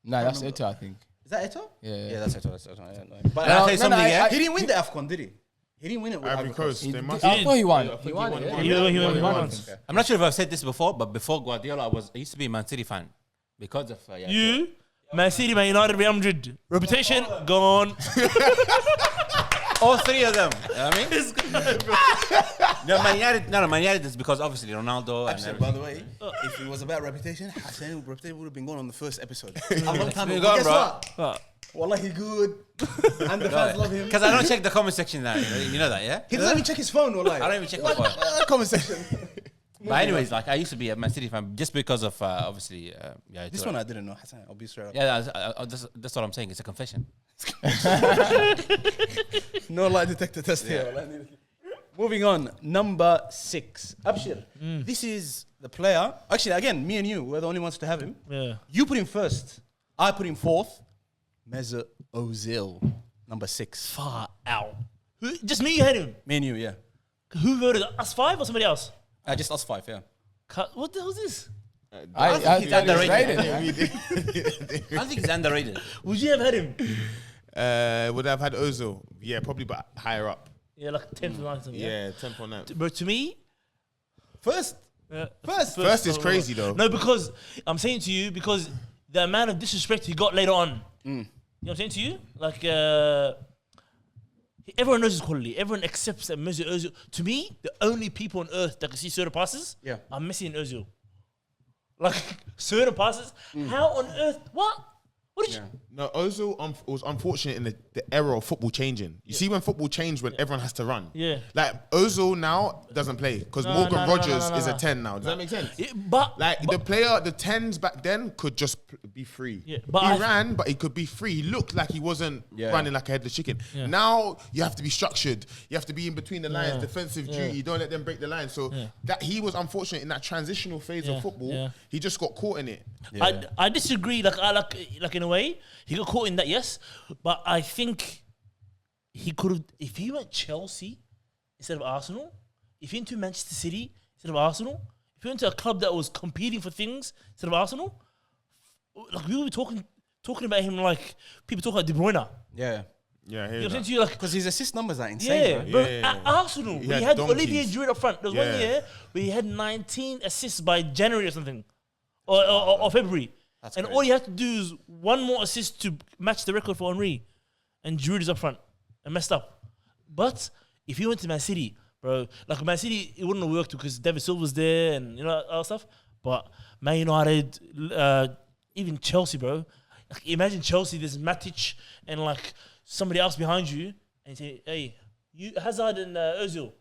Nah, that's Eto, I think. Is that Eto? Yeah. That's Eto. Yeah, no. But I'll tell you something, yeah? he didn't win the AFCON, did he? He didn't win it with Ivory Coast. They must. I thought he won. I think He won it. one. Yeah. He won once. once. I'm not sure if I've said this before, but before Guardiola, I used to be a Man City fan because of Yaya Toure. You, Man City, Man United, Real Madrid, reputation gone. All 3 of them. You know what I mean? Man United is because obviously Ronaldo and Actually, by the way, if it was about reputation, Hassan reputation would have been gone on the first episode. A long time been ago. gone, Guess bro. what? Wallahi good. And the fans love him. Because I don't check the comment section now. You know that, yeah? He doesn't even check his phone, wallahi. I don't even check my phone. Comment section. But anyways, like I used to be a Man City fan just because of obviously Yaya This Toure. one I didn't know, Hassan. I'll be straight up. Yeah, that's what I'm saying. It's a confession. No lie detector test here. wallahi. Moving on, number 6. Abshir. This is the player. Actually, again, me and you, we're the only ones to have him. Yeah. You put him first. I put him 4th. Mesut Ozil, number 6. Far out. Who, just me, you had him. Me and you, yeah. Who voted? Us 5 or somebody else? Just us 5, yeah. What the hell is this? I think he's underrated. underrated. I think he's underrated. Would you have had him? Would I have had Ozil? Yeah, probably, but higher up. Yeah, like 10th or 9th. Something, Yeah, 10th or 9th. But to me, First. First is crazy though. No, because I'm saying to you, because the amount of disrespect he got later on. You know what I'm saying to you? Like, everyone knows his quality. Everyone accepts that Mesut Ozil. To me, the only people on earth that can see certain passes are Messi and Ozil. Like, certain passes. How on earth? What? What did you... No, Ozil was unfortunate in the era of football changing. You see when football changed when everyone has to run. Yeah. Like Ozil now doesn't play because Morgan Rogers is a 10 now. Does that make sense? Yeah, but... Like the player, the 10s back then could just be free. Yeah, but he ran, but he could be free. He looked like he wasn't running like a headless chicken. Yeah. Now you have to be structured. You have to be in between the lines, defensive duty. Don't let them break the line. So that he was unfortunate in that transitional phase of football. Yeah. He just got caught in it. I disagree. Like in a way, he got caught in that. Yes, but I think he could have if he went Chelsea instead of Arsenal. If he went to Manchester City instead of Arsenal. If he went to a club that was competing for things instead of Arsenal, like we were talking about him like people talk about De Bruyne. Yeah. Yeah, You know what I'm saying to you? Like, Because his assist numbers are insane, yeah, bro. bro. Yeah. At Arsenal, He we had had donkeys. Olivier Giroud up front. There was 1 Yeah. year where he had 19 assists by January or something, or February. That's And crazy. all you have to do is one more assist to match the record for Henry. And Giroud is up front and messed up. But if he went to Man City, bro, like Man City, it wouldn't have worked because David Silva was there and you know all that stuff. But Man United, even Chelsea, bro. Like, imagine Chelsea, there's Matic and like somebody else behind you, and you say, "Hey, you Hazard and Ozil,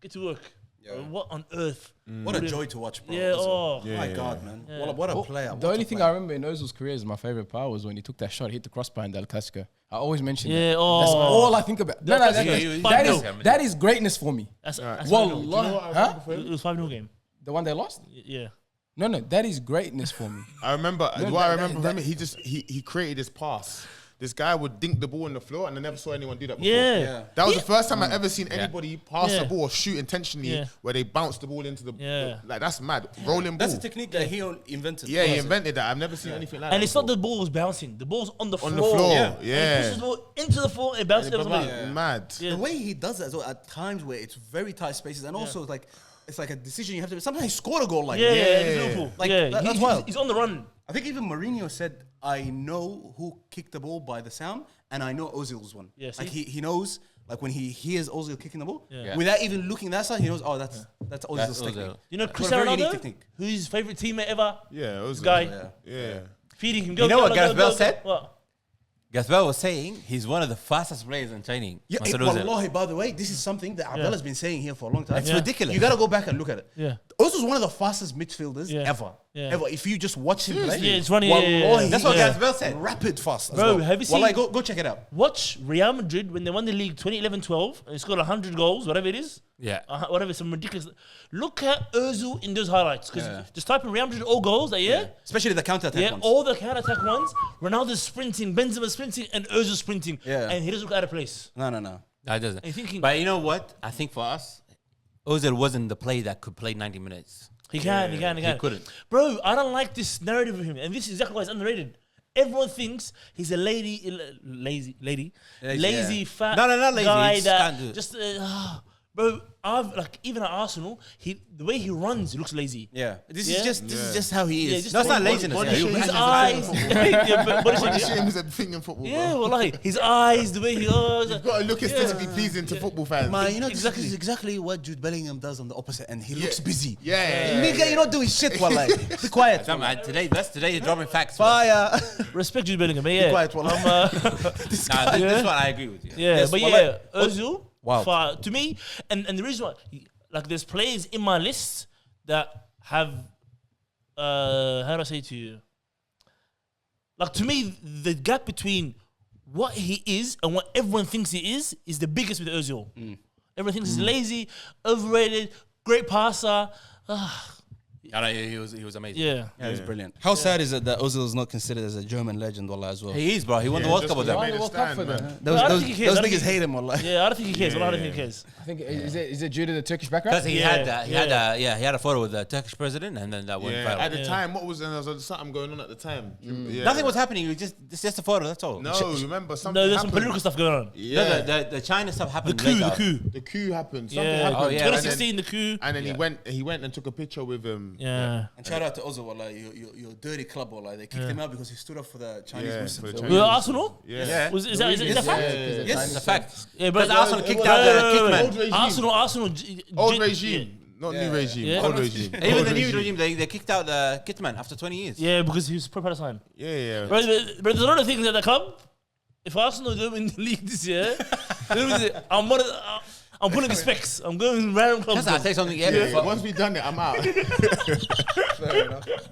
get to work." Bro, what on earth? What a joy to watch, bro. Yeah, Ozil. oh. My God, man. What a player. The only thing I remember in Ozil's career is my favorite part was when he took that shot, hit the crossbar in El Clasico. I always mention Yeah, that. oh. That's all I think about. No, That's- that is greatness for me. That's Wallah, huh? It was 5-0 game. The one they lost? Yeah. No, that is greatness for me. I remember No, what I that- remember from him. He created this pass. This guy would dink the ball on the floor, and I never saw anyone do that before. Yeah. That was the first time I ever seen anybody pass Yeah. the ball or shoot intentionally Yeah. where they bounce the ball into the Yeah. like that's mad. Rolling ball. That's a technique that he invented. Yeah, he invented that. I've never seen anything like that. And it's not before. the ball was bouncing. The ball's on the floor. On the floor, Yeah. And he yeah. pushes the ball into the floor and bounces But everybody. man, mad. Yeah. The way he does that as well, at times where it's very tight spaces, and also it's like a decision you have to. Sometimes he scored a goal like Yeah, that. it's Liverpool. Like, yeah, that's wild. He's on the run. I think even Mourinho said, "I know who kicked the ball by the sound, and I know Ozil's one." Yeah, like see? he knows, like when he hears Ozil kicking the ball, Yeah. without even looking that side, he knows, oh, that's Ozil's That's technique. Ozil. You know What a Cristiano very unique Ronaldo, technique. who's his favorite teammate ever? Yeah, it was Guy. Yeah. Feeding him. You know what Gareth Bale said? What? Gareth Bale was saying he's one of the fastest players in training. Yeah, Mesut Ozil. wallahi, by the way, this is something that Abdullah's been saying here for a long time. It's ridiculous. You got to go back and look at it. Yeah. Ozil's one of the fastest midfielders Yeah. ever. Yeah. Ever. If you just watch him play. Yeah, it's running. Wallahi, That's what he's Gareth Bale said. rapid fast. Bro, have you seen- Wallahi, go check it out. Watch Real Madrid when they won the league 2011-12 and they scored 100 goals, whatever it is. Yeah. Whatever, some ridiculous. Look at Ozil in those highlights. Because just type in Real Madrid all goals that year. Especially the counter-attack Yeah, ones. all the counter-attack ones. Ronaldo's sprinting, Benzema sprinting, and Ozil sprinting. Yeah. And he doesn't look out of place. No. That doesn't. And thinking- But you know what? I think for us, Ozil wasn't the player that could play 90 minutes. He can. He couldn't. Bro, I don't like this narrative of him. And this is exactly why he's underrated. Everyone thinks he's a lazy, yeah. fat No, not lazy. guy He just that can't do it. just, bro, even at Arsenal, the way he runs, he looks lazy. Yeah. This Yeah. is just how he Yeah, is. just No, it's not body- laziness. body yeah. shape. He- His His eyes, yeah, but body Body shape, shame is a thing in football. yeah, bro. well, like his eyes, the way he goes. You've got to look aesthetically pleasing to football fans. Man, you know, Exactly. this is exactly what Jude Bellingham does on the opposite end. He looks busy. Yeah. Nigga, you're not doing shit, wallahi. Be quiet. Damn, man, today you're dropping facts. man. Fire. Respect Jude Bellingham, yeah. quiet, wallah. This one I agree with you. Yeah, Yes, but well, yeah, like, Ozil, wow. to me, and the reason why, like, there's players in my list that have, how do I say to you? Like, to me, the gap between what he is and what everyone thinks he is the biggest with Ozil. Everyone thinks he's lazy, overrated, great passer. I know, he was amazing. Yeah. Yeah, he's brilliant. How sad is it that Ozil is not considered as a German legend, wallah, as well? He is, bro. He won the World just Cup with because them. he made a World Cup stand, for man. them. Those, I don't those, think he cares. those I don't niggas think- hate him, wallah. Yeah, I don't think he cares. I don't think he cares. I think is it due to the Turkish background? Because he had a photo with the Turkish president, and then that went Yeah. viral. At the time, what was there was something going on at the time? Yeah. Nothing was happening. It was it's just a photo. That's all. No, remember something No, there's some happened. political stuff going on. Yeah, The China stuff happened. The later. coup. the coup happened. Something Yeah. happened. Oh, yeah. 2016, the coup. And then he went and took a picture with him. Yeah. And shout out to Ozil, wallah, your dirty club, wallah. They kicked him out because he stood up for the Chinese Yeah, Muslims. for the So- Chinese. Arsenal? Yeah. Is that fact? Yes, it's a fact. Yeah, Because Arsenal kicked out the Old kickman. regime. Arsenal. Old regime. Not new regime. Yeah. Old regime. Even Old the new regime, they kicked out the kitman after 20 years. Yeah, because he was pro-Palestine. Yeah. Bro, there's a lot of things at the club. If Arsenal don't win the league this year, I'm pulling the specs. I'm going random clubs. Because I'll say something, Yeah, once we done it, I'm out.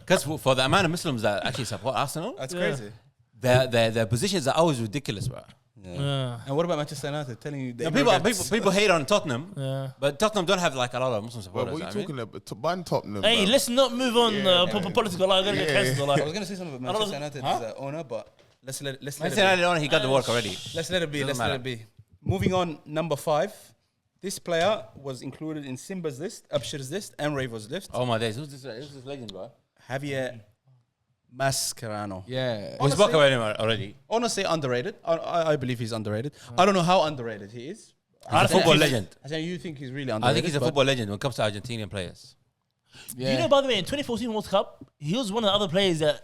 Because for the amount of Muslims that actually support Arsenal, That's crazy. their positions are always ridiculous, bro. Yeah. And what about Manchester United telling you they People hate on Tottenham, Yeah. but Tottenham don't have like a lot of Muslim Well, supporters. what are you I mean. talking about? Ban Tottenham. Hey, bro. let's not move on political. I'm gonna get cancelled. I Like. was gonna say something about don't Manchester know. United as the owner, but let's let Manchester it United on, he got the work already. be. Let's let it be. Doesn't Let's let it be. Moving on, number 5. This player was included in Simba's list, Abshir's list, and Ravo's list. Oh my days, who's this legend, bro? Javier Mascherano. Yeah. We spoke about him already. Honestly, underrated. I believe he's underrated. I don't know how underrated he is. He's a football legend. I think you think he's really I underrated. think he's a but football legend when it comes to Argentinian players. Yeah. You know, by the way, in 2014 World Cup, he was one of the other players that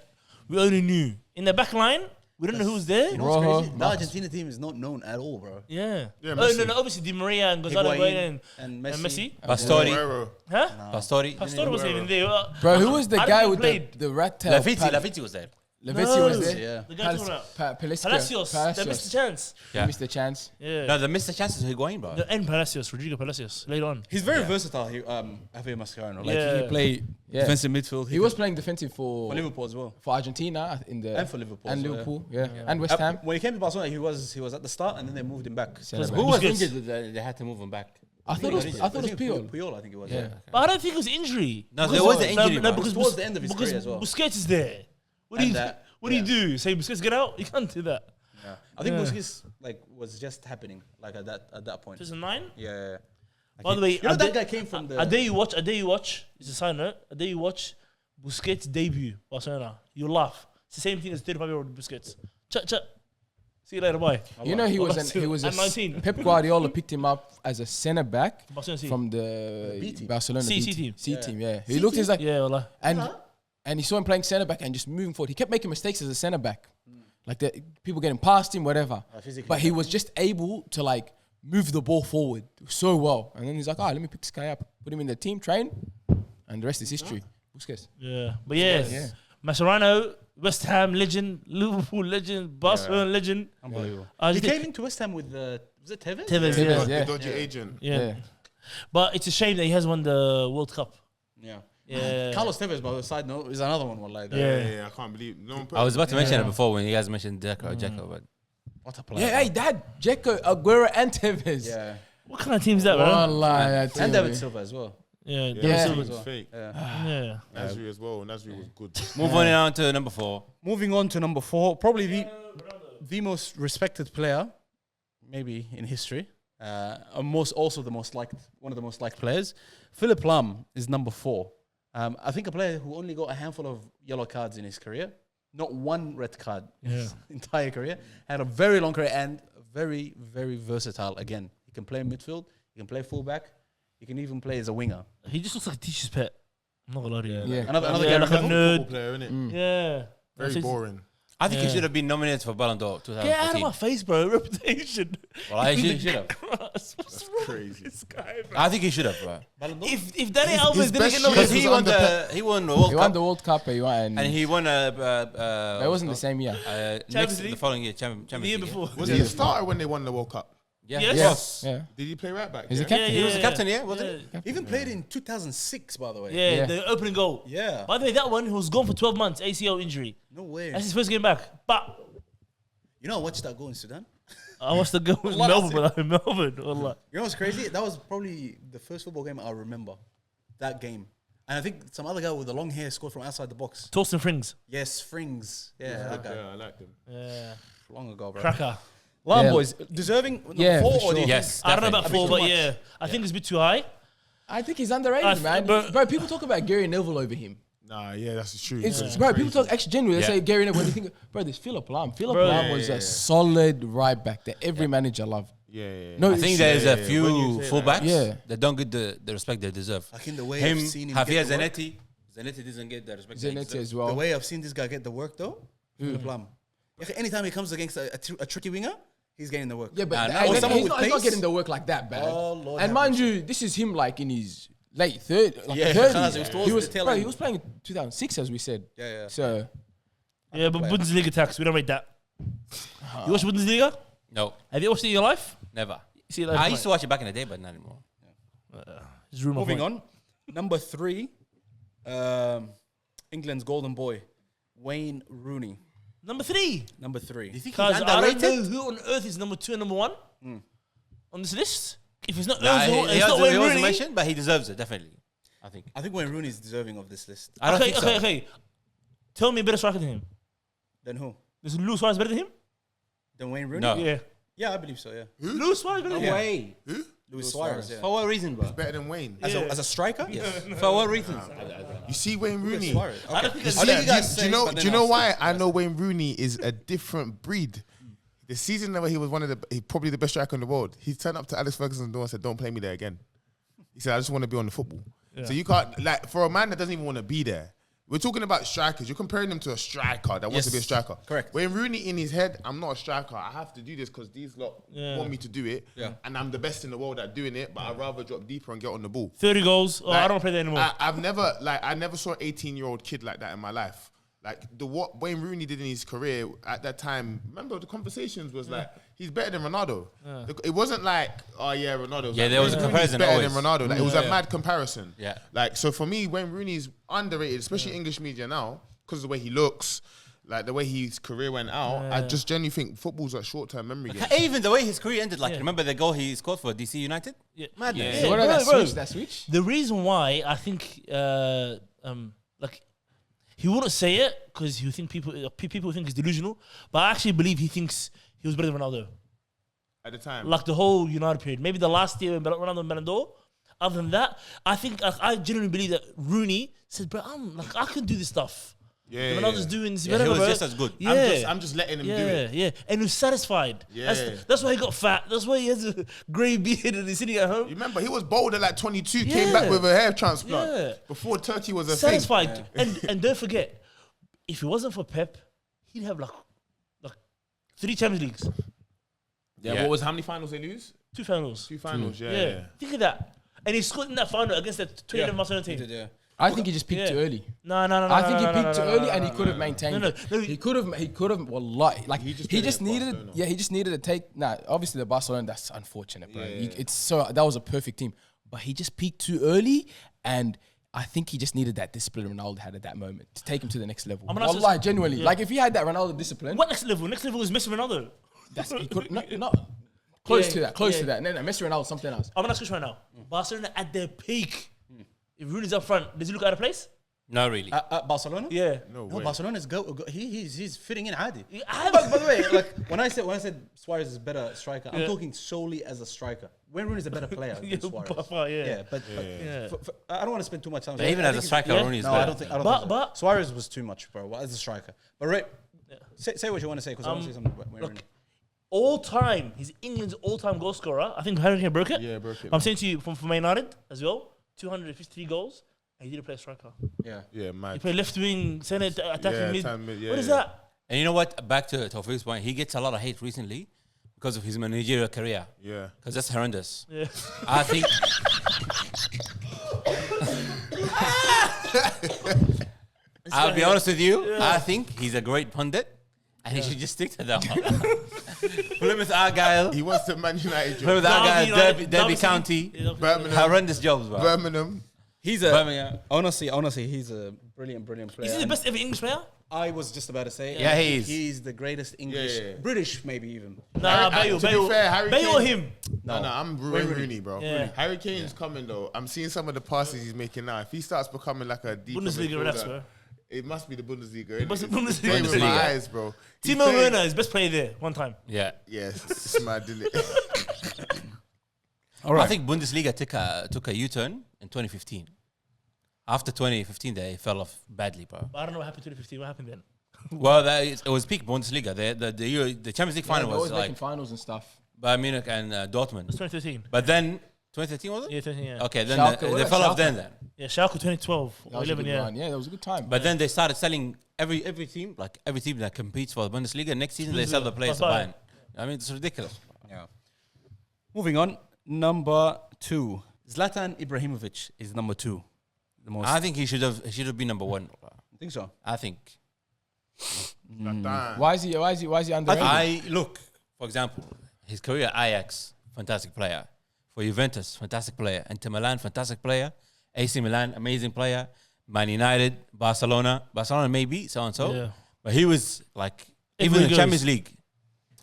we only knew. In the back line, we don't know who was there. You know what's Rojo, crazy? The Argentina team is not known at all, bro. Yeah. Yeah, Oh, Messi. no, obviously Di Maria and Gonzalo Higuain Higuain and and Messi. Messi. Pastore. Guerrero. Huh? Pastore. Pastore wasn't even there. Bro, who was the I don't guy think with he played. the rat tail? Lavitti was there. Lavitti No. was there. Yeah. The guy talking about Palacios. Palacios. They missed the chance. Yeah. Missed the chance. Yeah. No, they missed the chances to Higuain, bro. The end Palacios, Rodrigo Palacios, later on. He's very versatile. Javier Mascherano. Like Yeah. he can play defensive midfield. He was playing defensive for Liverpool as well. Argentina in the And for Liverpool and as well, Liverpool, yeah. And West Ham. When he came to Barcelona, he was at the start, and then they moved him back. Centre Who back. was injured that they had to move him back? I thought it was Puyol. Puyol, I think it was. Yeah. But I don't think it was injury. No, there was an injury, No, bro. because Towards the end of his because career as well. Busquets is there. What do And you that- What do you do? Say Busquets get out? You can't do that. Yeah. I think Yeah. Busquets was just happening at that point. 2009. Yeah. By the way, you know that guy came from the. A day you watch. It's a side note. A day you watch Busquets debut Barcelona, you laugh. It's the same thing as 35-year-old Busquets. Chat. See you later, bye. You know he was At 19. Pep Guardiola picked him up as a centre back Barcelona C. from the B team. Barcelona C B team. C team, yeah. He looked like Yeah, well, and he saw him playing centre back and just moving forward. He kept making mistakes as a centre back, like the people getting past him, whatever. physically. But he was just able to like move the ball forward so well. And then he's like, let me pick this guy up, put him in the team, train, and the rest is history. Busquets. yeah. But yeah, Mascherano, West Ham legend, Liverpool legend, Barcelona legend. Unbelievable. I He just came into West Ham with was it Tevez? Tevez, Tevez, yeah. yeah. The dodgy agent. Yeah. But it's a shame that he hasn't won the World Cup. Yeah. Carlos Tevez, by the side note, is another one like that. Yeah. I can't believe. No one put I was about to mention Yeah. it before when you guys mentioned Dzeko, but What a player. Yeah, hey, Dad, Dzeko, Aguero, and Tevez. Yeah. What kind of team is that, bro? Wallah, And David Silva as well. Yeah, Yeah, David Silva Silva. was fake. Yeah. Nasri as well. Nasri was good. move on now to number 4. Moving on to number 4, probably the most respected player, maybe in history, also the most liked, one of the most liked players. Philipp Lahm is number 4. I think a player who only got a handful of yellow cards in his career, not one red card in his entire career, had a very long career and very, very versatile. Again, he can play midfield, he can play fullback, he can even play as a winger. He just looks like a teacher's pet. I'm not gonna lie to you. Yeah. Another Yeah, Gareth like a Bale. nerd. Football player, innit? Yeah. Very That's- boring. I think Yeah. he should have been nominated for Ballon d'Or Get out of 2014. my face, bro. Reputation. Well, he should have. What's wrong Crazy. with this guy, bro? I think he should have, bro. If Danny His Alves didn't best get no, years Because was he won under the World He won Cup the World Cup, and and he won that wasn't the same year. next League? the following year, Champions the year League, before. Was he a starter when they won the World Cup? Yeah. Yes. Yeah. Did he play right back? He's a yeah? captain. He was the captain, yeah, wasn't he? Even played in 2006, by the way. Yeah, Yeah. the opening goal. Yeah. By the way, that one, he was gone for 12 months, ACL injury. No way. That's his first game back. But You know, I watched that goal in Sudan. I watched the goal in Wallah, Melbourne, brother. In Melbourne. Wallah. You know what's crazy? That was probably the first football game I remember. That game. And I think some other guy with the long hair scored from outside the box. Torsten Frings. Yes, Frings. Yeah, that guy. Yeah, I liked him. Yeah. Long ago, bro. Cracker. Lam Yeah. boys, deserving Yeah, number 4 for or do you sure. think- Yes. I don't know about definitely. 4, too but much. yeah. I think it's a bit too high. I think he's underrated, man. but- Bro, people talk about Gary Neville over him. Nah, yeah, that's true. It's bro. People talk actually genuinely. They Yeah. say Gary Neville. When you think, bro, there's Philipp Lahm. Philipp Bro. Lahm was a solid right back that every manager loved. Yeah. No, I think it's- there's a yeah, few when you say fullbacks Yeah. that don't get the respect they deserve. Like in the way Him, I've seen him Javier get the work. Zanetti doesn't get the respect. they Zanetti deserve. as The well. way I've seen this guy get the work, though, Philipp Lahm. Anytime he comes against a tricky winger, he's getting the work. Yeah, but Nah, and no, then someone he's with not pace. getting the work like that, bad. Oh, Lord and have mind mercy. you, this is him like in his late third, like Yeah, 30s. because it was towards He was the tail bro, end. he was playing in 2006, as we said. Yeah. So Yeah, but Bundesliga tax, we don't rate that. You watch Bundesliga? No, Have you watched it in your life? never. See it I like used to watch it back in the day, but not anymore. Just ruin my Moving point. on, number 3, England's golden boy, Wayne Rooney. Number 3. Number 3. You think he's Because I don't underrated? know who on earth is number 2 and number 1 on this list. If it's not Nah, Ozil, he it's not Wayne wasn't Rooney. mentioned, but he deserves it definitely. I think. I think Wayne Rooney is deserving of this list. I don't think so. Okay. Tell me a better striker than him. Then who? Is Luis Suarez better than him? Then Wayne Rooney? No. Yeah. Yeah, I believe so, yeah. Luis Suarez better than him? Way. Luis Suarez, yeah. For what reason, bro? Better than Wayne. As a striker? Yes. For what reason? You see Wayne Rooney. Suarez. I don't Okay. think I'll let you Do guys say, you know? but then Do you know I'll why say- I know Wayne Rooney is a different breed? The season where he was probably the best striker in the world. He turned up to Alex Ferguson's door and said, "Don't play me there again." He said, "I just want to be on the football." So you can't like for a man that doesn't even want to be there. We're talking about strikers. You're comparing him to a striker that wants to be a Yes, striker. correct. Wayne Rooney in his head, I'm not a striker. I have to do this because these lot want me to do it. Yeah. And I'm the best in the world at doing it, but I'd rather drop deeper and get on the ball. 30 goals. Oh, I Like, don't want to play that anymore. I never saw an 18-year-old kid like that in my life. Like what Wayne Rooney did in his career at that time. Remember the conversations was like he's better than Ronaldo. It wasn't like Ronaldo. Yeah, there was a Rooney's comparison better always. than Ronaldo. Like, it was a mad comparison. Yeah. Like so for me, Wayne Rooney's underrated, especially English media now because of the way he looks. Like the way his career went out, I just genuinely think football's a short-term memory game. Even the way his career ended, like remember the goal he scored for DC United? Yeah. Madness. So what bro, that bro. switch? That switch? The reason why I think, like, he wouldn't say it because he would think people would think he's delusional, but I actually believe he thinks he was better than Ronaldo. At the time, Like the whole United period, maybe the last year when Ronaldo and Ballon d'Or. Other than that, I think I genuinely believe that Rooney said, "Bro, I can do this stuff." yeah, Ronaldo's doing this. Yeah, whatever, he was bro. just as good. Yeah. I'm just letting him do yeah, it. yeah, and he was satisfied. Yeah. That's why he got fat. That's why he has a grey beard and he's sitting at home. You remember he was bold at like 22, came Yeah. back with a hair transplant Yeah. before Turkey was a Satisfied, and don't forget, if it wasn't for Pep, he'd have like 3 Champions Leagues, Yeah, Yeah. what was how many finals they lose? 2 finals. 2 finals. Yeah. Yeah. Think of that. And he scored in that final against the 2011 Barcelona team. Yeah. I think he just peaked Yeah. too early. No. I think he peaked too early, and he could have maintained. No, it. no. He could have. Wallahi, like he just just, did it at needed. Barcelona. Yeah, he just needed to take. Nah, obviously the Barcelona. That's unfortunate, bro. Yeah. It's so that was a perfect team, but he just peaked too early, and I think he just needed that discipline Ronaldo had at that moment to take him to the next level. I'm gonna ask Wallahi, this- genuinely. yeah. Like, if he had that Ronaldo discipline, What next level? Next level is Messi Ronaldo. he could not close Yeah, to that. Close yeah. to that. No, Messi Ronaldo, something else. I'm gonna ask you right now. Barcelona at their peak. If Rooney's up front, does he look out of place? Not really. At Barcelona? Yeah. No No, way. Barcelona's he's fitting in Adi. I By the way, like when I said Suarez is a better striker, I'm Yeah. talking solely as a striker. Wayne Rooney is a better player Yeah, than Suarez. by far, yeah. but Yeah. I don't want to spend too much time. But even I as a think striker, yeah. Rooney is no, better. I don't think. But- so. but- Suarez was too much, bro. As a striker, but right, say what you want to say because I want to say something about Wayne Rooney. All time, he's England's all-time goal scorer. I think Harry Kane broke it. Yeah, broke it. I'm saying to you from Man United as well, 253 goals, and he didn't play striker. Yeah. Yeah, He mad. played left wing, center, attacking Yeah, mid. time mid, yeah, What is yeah. that? And you know what? Back to Tawfiq's point, he gets a lot of hate recently because of his managerial career. Yeah. Because that's horrendous. Yeah. I think. I'll be honest with you. I think he's a great pundit, and he should just stick to that. Plymouth Argyle, He wants to Man United job. Plymouth Argyle, Derby Derby County, Yeah, Birmingham. horrendous jobs, bro. Birmingham. He's a Birmingham. honestly, he's a brilliant player. Is he the And best ever English player? I was just about to say, Yeah, I he think is. He's the greatest English, Yeah. British, maybe even. Nah, Harry- Bale, to be Bale, fair, Harry Bale or Kane- him? No, I'm Wayne Rooney, bro. Yeah. Harry Kane's coming though. I'm seeing some of the passes he's making now. If he starts becoming like a deep Bundesliga refs, bro. it must be the Bundesliga. innit? must be It's Bundesliga. playing with my Bundesliga. eyes, bro. He's Timo playing- Werner is best player there one time. Yeah. Yes, it's mad, isn't it? I think Bundesliga took a U-turn in 2015. After 2015, they fell off badly, bro. But I don't know what happened to 2015. What happened then? Well, it was peak Bundesliga. The Champions League final They're always was making like finals and stuff. Bayern Munich and Dortmund. It's 2013. But then 2013 was it? Yeah, 2013, yeah. Okay, then Schalke, they what fell about off Schalke? then. Yeah, Schalke 2012 That or was a 11, good yeah. run. Yeah, that was a good time. But then they started selling every team, like every team that competes for the Bundesliga. Next season they sell the players to Bayern. Bayern. I mean, it's ridiculous. Yeah. Moving on, number 2, Zlatan Ibrahimovic is number 2. The most. I think he should have been number 1. I think so. I think. Damn. why is he underrated? I look, for example, his career at Ajax, fantastic player. For Juventus, fantastic player. Inter Milan, fantastic player. AC Milan, amazing player. Man United, Barcelona maybe, so and so. Yeah. But he was like, even Everywhere in the he Champions goes. League,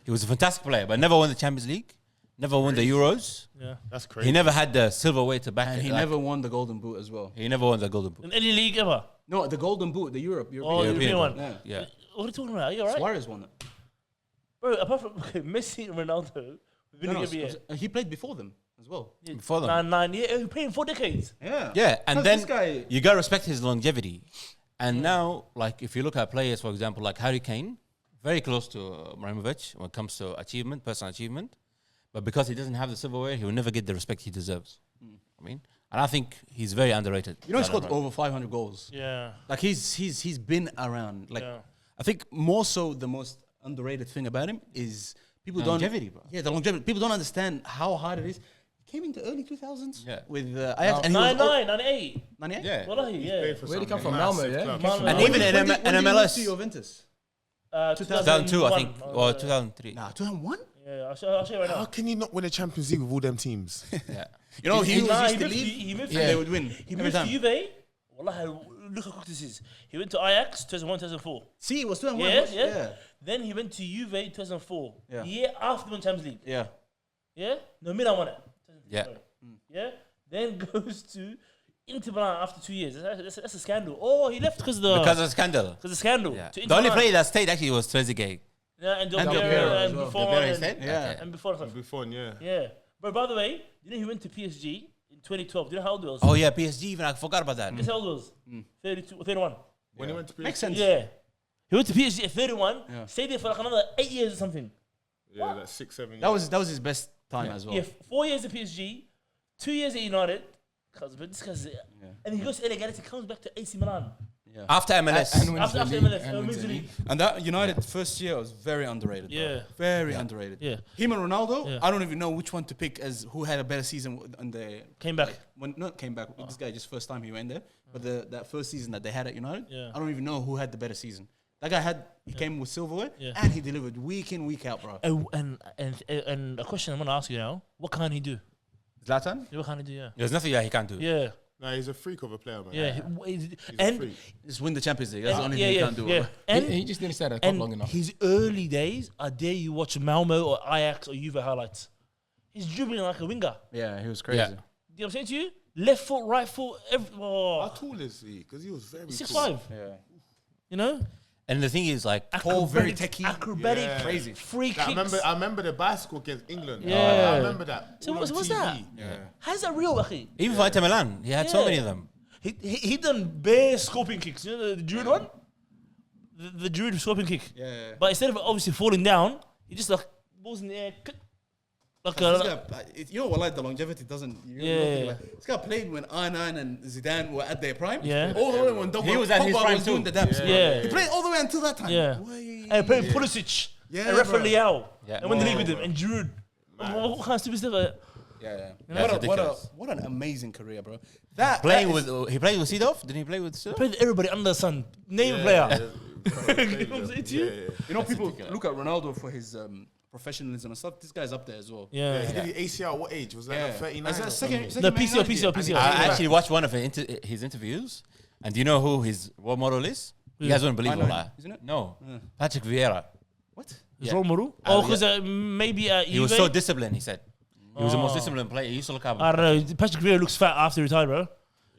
he was a fantastic player, but never won the Champions League, never won the Euros. Yeah. That's crazy. He never had the silverware to back And it. he like, never won the Golden Boot as well. he never won the Golden Boot. In any league ever. No, the Golden Boot, the European. Oh, European one. Yeah. Yeah. What are you talking about? Are you alright? Suarez won it. Bro, apart from Messi and Ronaldo, we've been No, every year. he played before them as well. Before them. 9 years. We're playing 4 decades. Yeah. Yeah, and 'Cause then this guy, you gotta respect his longevity. And now, like, if you look at players, for example, like Harry Kane, very close to Ibrahimovic when it comes to achievement, personal achievement. But because he doesn't have the silverware, he will never get the respect he deserves. I mean, and I think he's very underrated. you know, he scored over 500 goals. Yeah. Like he's been around. Like Yeah. I think more so the most underrated thing about him is people Longevity, don't. bro. Yeah, the longevity. People don't understand how hard it is. He came into early 2000s. Yeah. With Ajax, and he was 99, 98. 98. Yeah. Wallahi, yeah. Where'd he come from? Massive Malmo, yeah? club. Malmo. And even in When did he MLS, move to Juventus? 2002, I think, Oh, or yeah. 2003. Nah, 2001. Yeah, I'll show you right How now. can you not win a Champions League with all them teams? Yeah. You know, he Nah, used he to moved leave. he moved and they would win He every moved to time. Juve. Wallahi, look how quick this is. He went to Ajax 2001, 2004. See, it was 2001. Yeah, was- yeah. Then he went to Juve 2004. Yeah. The year after the won Champions League. Yeah. Yeah? No, Milan won it. Yeah. Yeah? Then goes to Inter Milan after 2 years. That's a scandal. Oh, he left because of the Because of scandal. scandal. Yeah. To Inter The only Milan. player that stayed actually was Trezeguet. Yeah, and Del And Del Piero Piero and as well. before Del Piero and, instead? Yeah. and before stuff. Before, yeah. Yeah. But by the way, you know he went to PSG in 2012. Do you know how old he was? Oh yeah, PSG. Even I forgot about that. Guess how old he was? 32 or 31. When he went to Makes PSG, sense. Yeah. He went to PSG at 31, Yeah. stayed there for like another 8 years or something. yeah, like 6, 7 years. That was his best time as well. Yeah, 4 years at PSG, 2 years at United. But this guy's, and he goes to LA Galaxy, comes back to AC Milan. After MLS. And wins After the league, MLS, and wins wins the the league. league. And that United first year was very underrated. bro. Yeah. Very underrated. Yeah. Him and Ronaldo, Yeah. I don't even know which one to pick as who had a better season on the Came back. when not came back. This guy just first time he went there, but that first season that they had at United, Yeah. I don't even know who had the better season. That guy he came with silverware Yeah. and he delivered week in week out, bro. And a question I'm gonna ask you now: what can he do? Zlatan, What can he do? Yeah. There's nothing that he can't do. Yeah. No, he's a freak of a player, man. Yeah, He's a and freak. Just win the Champions League. That's the only thing you can't do. Bro. And He just didn't stay at the top and long enough. his early days, I dare you watch Malmo or Ajax or Juve highlights. He's dribbling like a winger. Yeah, he was crazy. Yeah. You know what I'm saying to you? Left foot, right foot, How tall is he? Because he was very 6'5". tall. Yeah. You know? And the thing is, like, Tall, very techie. Acrobatic, Yeah. Crazy. free I kicks. remember the bicycle against England. Yeah. I remember that. So All on what's TV. that? How's that real, Akhi? even for Inter Milan, he had so Yeah. many of them. He done bare scoping kicks. You know the Giroud one? The Giroud scoping kick. Yeah. But instead of obviously falling down, he just like balls in the air. Like This guy, you know what, like the longevity doesn't. Yeah. This guy played when R9 and Zidane were at their prime. Yeah. All the way when He was at his Pogba prime was doing too. the dabs. Yeah. He played all the way until that time. Yeah. Wait. And playing Pulisic. Yeah, And Rafael bro. Leao. Yeah. And win the league with him. And Giroud. What kind of stupid stuff? Yeah. That's ridiculous. What an amazing career, bro. That Playing that with, he played with Seedorf? Didn't he play with Seedorf? Played with everybody under the sun. Name a player. You know what I'm saying to you? you know, people look at Ronaldo for his professionalism and stuff. This guy's up there as well. Yeah. He did the ACL at what age? Was that Yeah. like 39? As a or second something? The Man PCO. United. I actually watched one of his interviews, and do you know who his role model is? You guys wouldn't believe I know it. him, isn't it? No, Patrick Vieira. What? His role model? Oh, because maybe He was so disciplined. He said he was the most disciplined player. He used to look up. I don't know. Patrick Vieira looks fat after he retired, bro.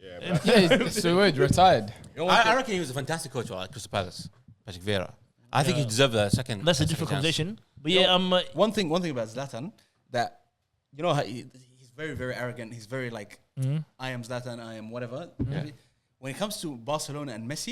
Yeah, but Yeah, so weird, retired. I reckon he was a fantastic coach at Crystal Palace. Patrick Vieira. I think he deserved a second. That's a second different chance. conversation. But yeah, One thing about Zlatan that you know how he's very, very arrogant. He's very like I am Zlatan, I am whatever. When it comes to Barcelona and Messi,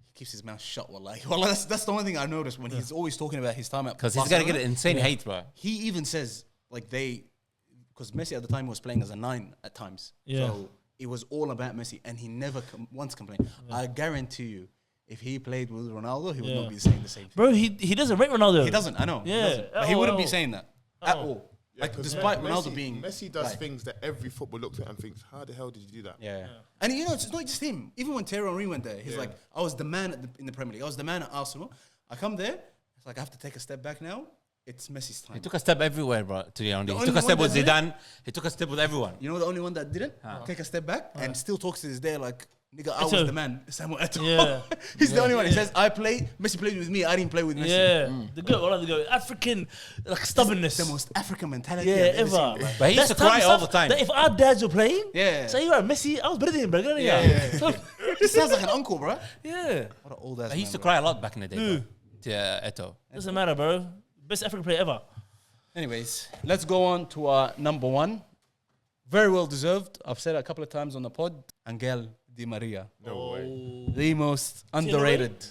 he keeps his mouth shut. Wallahi. That's the one thing I noticed when he's always talking about his time at Because he's Barcelona. gonna get insane hate, bro. He even says like because Messi at the time was playing as a 9 at times. Yeah. So it was all about Messi, and he never once complained. I guarantee you, if he played with Ronaldo, he would not be saying the same thing. bro, he doesn't rate Ronaldo. He doesn't. I know. He Yeah. doesn't. But he wouldn't be Oh. saying that at Oh. all. Yeah, Like 'cause despite Messi, Ronaldo being Messi does like, things that every football looks at and thinks, how the hell did you do that? Yeah. And you know, it's not just him. Even when Thierry Henry went there, he's like, I was the man in the Premier League. I was the man at Arsenal. I come there, it's like I have to take a step back now. It's Messi's time. He took a step everywhere, bro. To be honest, he only took a step one with that did Zidane. He took a step with everyone. You know the only one that didn't take a step back and still talks to this day like, nigga, I was Eto'o. the man. Samuel Eto'o. Yeah. He's the only one. He says, Messi played with me. I didn't play with Messi. Yeah. The go. African like stubbornnness. The most African mentality Yeah, I've ever seen, ever. bro. But he used to cry all the time. That if our dads were playing, Yeah. say you are Messi, I was better than him, bro. Yeah. He sounds like an uncle, bro. Yeah. What an old ass He used to man, cry a lot back in the day, bro. To Eto'o. Doesn't matter, bro. Best African player ever. bro. Anyways, let's go on to our number one. Very well deserved. I've said it a couple of times on the pod. Angel Di Maria. No way. The most underrated.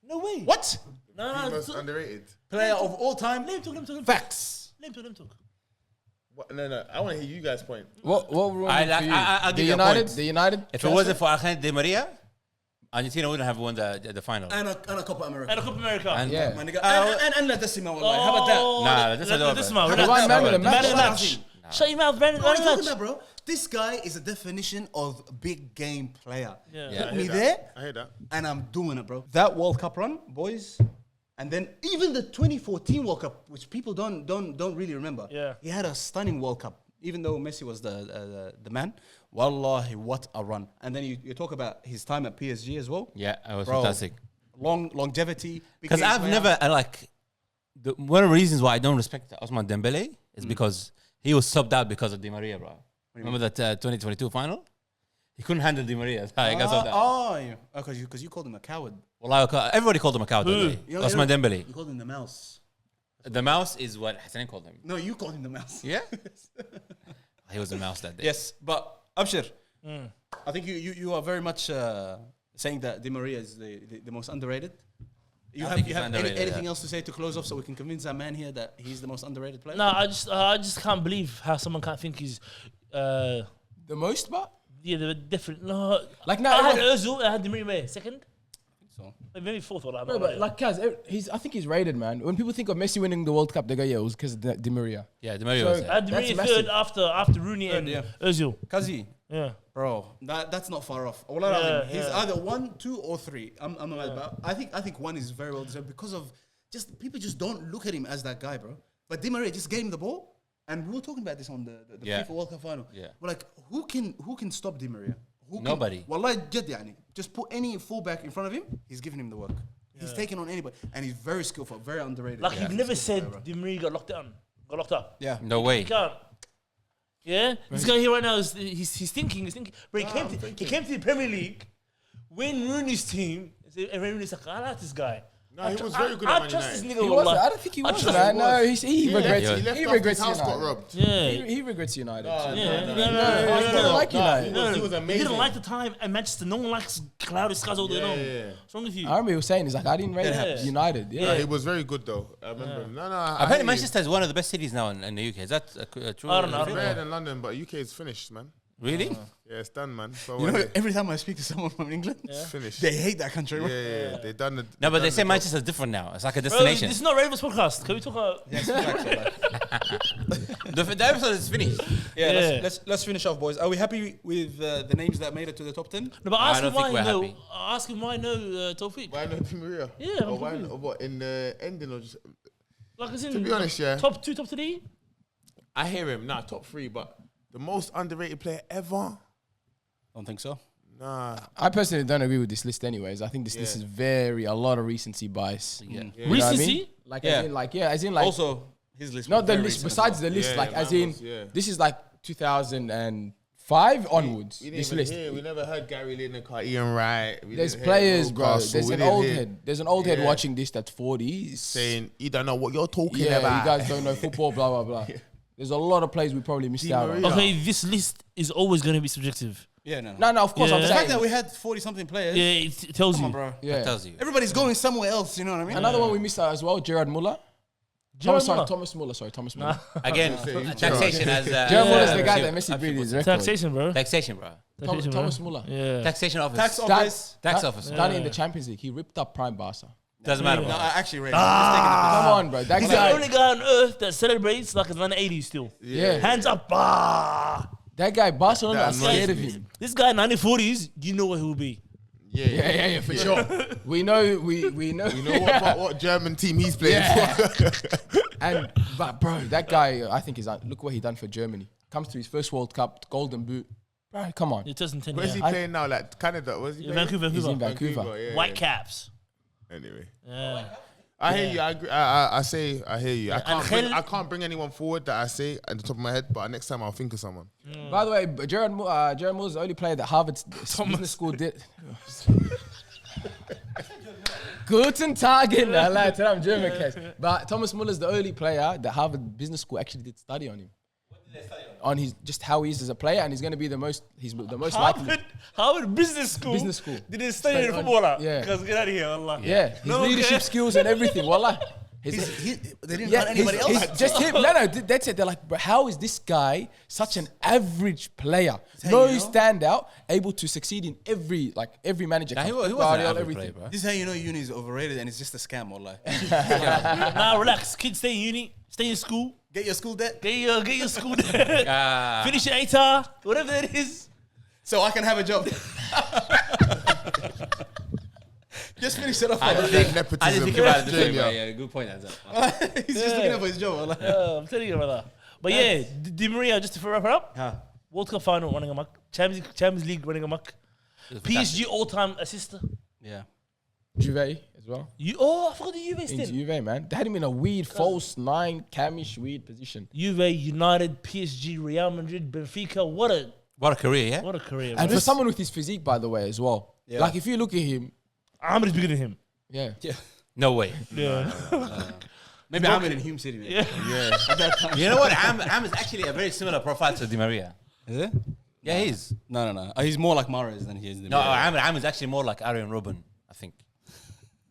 No way. What? No, Most underrated. Player of all time. Let him talk. Facts. Let him talk. What? No. I want to hear you guys' point. What wrong I'll for you? give The you a United? point. The United? If it wasn't for Angel Di Maria, Argentina wouldn't have won the final. And a Copa America. And a Copa America. And- Yeah. My nigga. And La Decima. Wallahi. How about that? Nah, that's not over. This How man. about One that, man bro? of the Man match. of the match. Shut your mouth, man. What are Man you of talking the about, match. bro? This guy is a definition of big game player. Yeah. Put me there, I hear that. and I'm doing it, bro. That World Cup run, boys, and then even the 2014 World Cup, which people don't really remember. Yeah. He had a stunning World Cup, even though Messi was the man. Wallahi, what a run! And then you talk about his time at PSG as well. Yeah, it was Bro, fantastic. Longevity. big Because game I've player. never one of the reasons why I don't respect Ousmane Dembele is because he was subbed out because of Di Maria, bro. Remember that 2022 final? He couldn't handle Di Maria. That's how he got subbed out. yeah. Because you called him a coward. Well, everybody called him a coward. didn't they? You know- Ousmane Dembele. You called him the mouse. The mouse is what Hassan called him. No, you called him the mouse. Yeah? He was the mouse that day. Yes, but Abshir, I think you are very much saying that Di Maria is the most underrated. You I have, think you he's have underrated, anything yeah. else to say to close off so we can convince our man here that he's the most underrated player? No, I just can't believe how someone can't think he's The most, but? they're different. No, Like now, I had everyone- Ozil, I had Di Maria second, So, maybe fourth or No, but like Kaz, I think he's rated, man. When people think of Messi winning the World Cup, they go, yeah, it was because of Di Maria. Yeah, Di Maria So- was I there. had Di Maria That's third massive. after Rooney and yeah. Ozil. Kazi, Yeah. bro, that's not far off. He's either 1, 2, or 3. I'm not mad about. I think 1 is very well deserved because of people just don't look at him as that guy, bro. But Di Maria just gave him the ball, and we were talking about this on the Yeah. FIFA World Cup final. Yeah. We're like, who can stop Di Maria? Nobody. Wallahi, jad yani. Just put any fullback in front of him, he's giving him the work. He's taking on anybody. And he's very skillful, very underrated. Like, you've never said Di Maria got locked down. Got locked up. Yeah. No way. He can't. Yeah? This guy here right now, he's thinking. But he came to the Premier League when Rooney's team, and Rooney's like, I like this guy. No, he was very good at Man trust this United. nigga. He wasn't. wallah. I don't think he was, trust man. him. No, he regrets Yeah. it. He left He after regrets his house got United. robbed. Yeah. He regrets United. Yeah. He didn't like United. He was He amazing. didn't like the time at Manchester. No one likes cloudy skies all day long. Yeah. What's wrong with you? I remember he was saying, he's like, I didn't rate United. Yeah, Yeah. he was very good though. I remember. No, Apparently, hear you. Manchester is one of the best cities now in the UK. Is that true? I don't know. It's better than London, but UK is finished, man. Really? Yeah, it's done, man. So You know, every time I speak to someone from England, it's finished. they hate that country. bro. Yeah, they done the. No, but they done say the Manchester's different now. It's like a Bro, destination. this is not Ravens podcast. Can we talk about... The episode is finished. Yeah, Yeah. let's finish off, boys. Are we happy with the names that made it to the top 10? No, but I ask don't him why think we're no. happy. Ask him why no, Tawfiq. Why not Di Maria? Yeah, Or I'm why? confused. Or what in the ending or just? Like, as in, To be honest, yeah. Top 2, top 3? I hear him. Nah, top 3, but the most underrated player ever. Don't think so. Nah. I personally don't agree with this list anyways. I think this list is a lot of recency bias. Yeah. You know what I mean? Recency? Like, Yeah. as in like, Also, his list. not was the very list, recent as besides well. the list, Yeah, like, mine as in, was, yeah. this is like 2005 onwards, We this didn't list. even hear. We never heard Gary Lineker, Ian Wright. We There's didn't hear players, bro. Newcastle, There's we an didn't old hear head. There's an old head Yeah. watching this that's 40. saying you don't know what you're talking Yeah, about. you guys don't know football, blah, blah, blah. There's a lot of players we probably missed Di out on. Maria. Okay, this list is always going to be subjective. Yeah, no. No, of course, Yeah. I'm The saying. fact that we had 40-something players. Yeah, it tells Come you. on, bro. Yeah. That tells you. Everybody's going somewhere else, you know what I mean? Another one we missed out as well, Gerard Muller. Gerard Muller? Thomas Muller, sorry, Thomas Muller. Again, taxation as Gerard Muller's the guy yeah. that Messi beat his record. Taxation, bro. Taxation, bro. Taxation, bro. Thomas Muller. Yeah. Taxation office. Tax office. Tax office. Done in the Champions League. He ripped up Prime Barca. Doesn't matter. No, Bro. I actually rate him. Come on, bro. That He's the guy, only guy on earth that celebrates like it's 1980s still. yeah. Hands up. Ah. That guy, Barcelona That are scared of annoys him. This guy, 1940s, you know what he will be. Yeah, for sure. We know, we know. You know what German team he's playing for? But bro, that guy, I think look what he done for Germany. Comes to his first World Cup, Golden Boot. Bro, come on. It 2010. Where's he Yeah. playing now? Like Canada? Where's he Yeah, playing? Vancouver. He's in Vancouver. Yeah, White yeah. caps. Anyway, Yeah. I hear you. I agree. I say I hear you. and I can't bring anyone forward that I say at the top of my head, but next time I'll think of someone. By the way, Gerard Muller's the only player that Harvard's business school did. Guten Tagen, I'm German, case. But Thomas Muller's the only player that Harvard Business School actually did study on him. What did they study on? On his just how he is as a player, and he's going to be the most likely. Harvard Business School. Business school. Did they study Study a on- footballer? yeah. Because get out of here, Allah. Yeah, his No, leadership okay. skills and everything. Wallah. They didn't have anybody else. Just him. No, that's it. They're like, bro, how is this guy such an average player? how No you know? standout, able to succeed in every manager. Nah, he comes, was an Guardiola, average everything. player, bro. This is how you know uni is overrated and it's just a scam, wallah. Nah, relax. Kids, stay in uni. Stay in school. Get your school debt Get your school there. Finish your ATAR. Whatever it is. so I can have a job. Just finish it off. I wallah. didn't Nepotism. think about it this way, Junior. bro. Yeah, good point. That's He's just looking out for his job, wallah. I'm telling you, brother. But yeah, Di Maria, just to wrap it up. Huh. World Cup final running amok. Champions League running amok. PSG all-time assister. Yeah. Juve as well. I forgot the Juve In still. Juve, man. They had him in a weird false nine, camish, weird position. Juve, United, PSG, Real Madrid, Benfica. What What a career, yeah? a career. And bro. for someone with his physique, by the way, as well. Yeah. Like, if you look at him, Ahmed is bigger than him. yeah. No way. Yeah. Maybe I'm in Hume City. Man. Yeah. You know what? Am is actually a very similar profile to Di Maria. Is it? Yeah, he is. No. He's more like Mahrez than he is. No, Am is actually more like Arjen Robben, I think.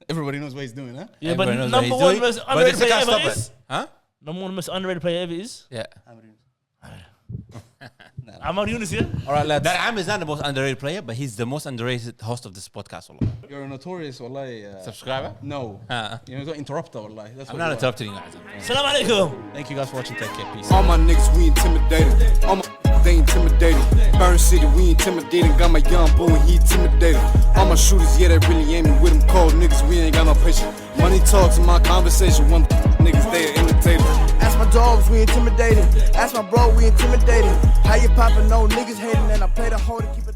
Everybody knows what he's doing, huh? Yeah, but Everyone knows what number he's one doing, most but they underrated still player can't ever stop is. it. Huh? Number one most underrated player ever is. Yeah. Amar Yunus, yeah? All right, lads. That Am is not the most underrated player, but he's the most underrated host of this podcast. Wallah. You're a notorious, wallahi. Subscriber? No. Uh, You're an interrupter, wallahi. That's I'm what not you are. interrupting you guys. Salam alaikum. Thank you guys for watching. Take care. Peace. All my niggas, we intimidated. All my they intimidated. Burn City, we intimidating. Got my young boy and he intimidated. All my shooters, yeah, they really aiming with them cold niggas. We ain't got no patience. Money talks in my conversation. One niggas, they imitated. Ask my dogs, we intimidated. Ask my bro, we intimidated. How you poppin', no niggas hating, and I play the hoe to keep it.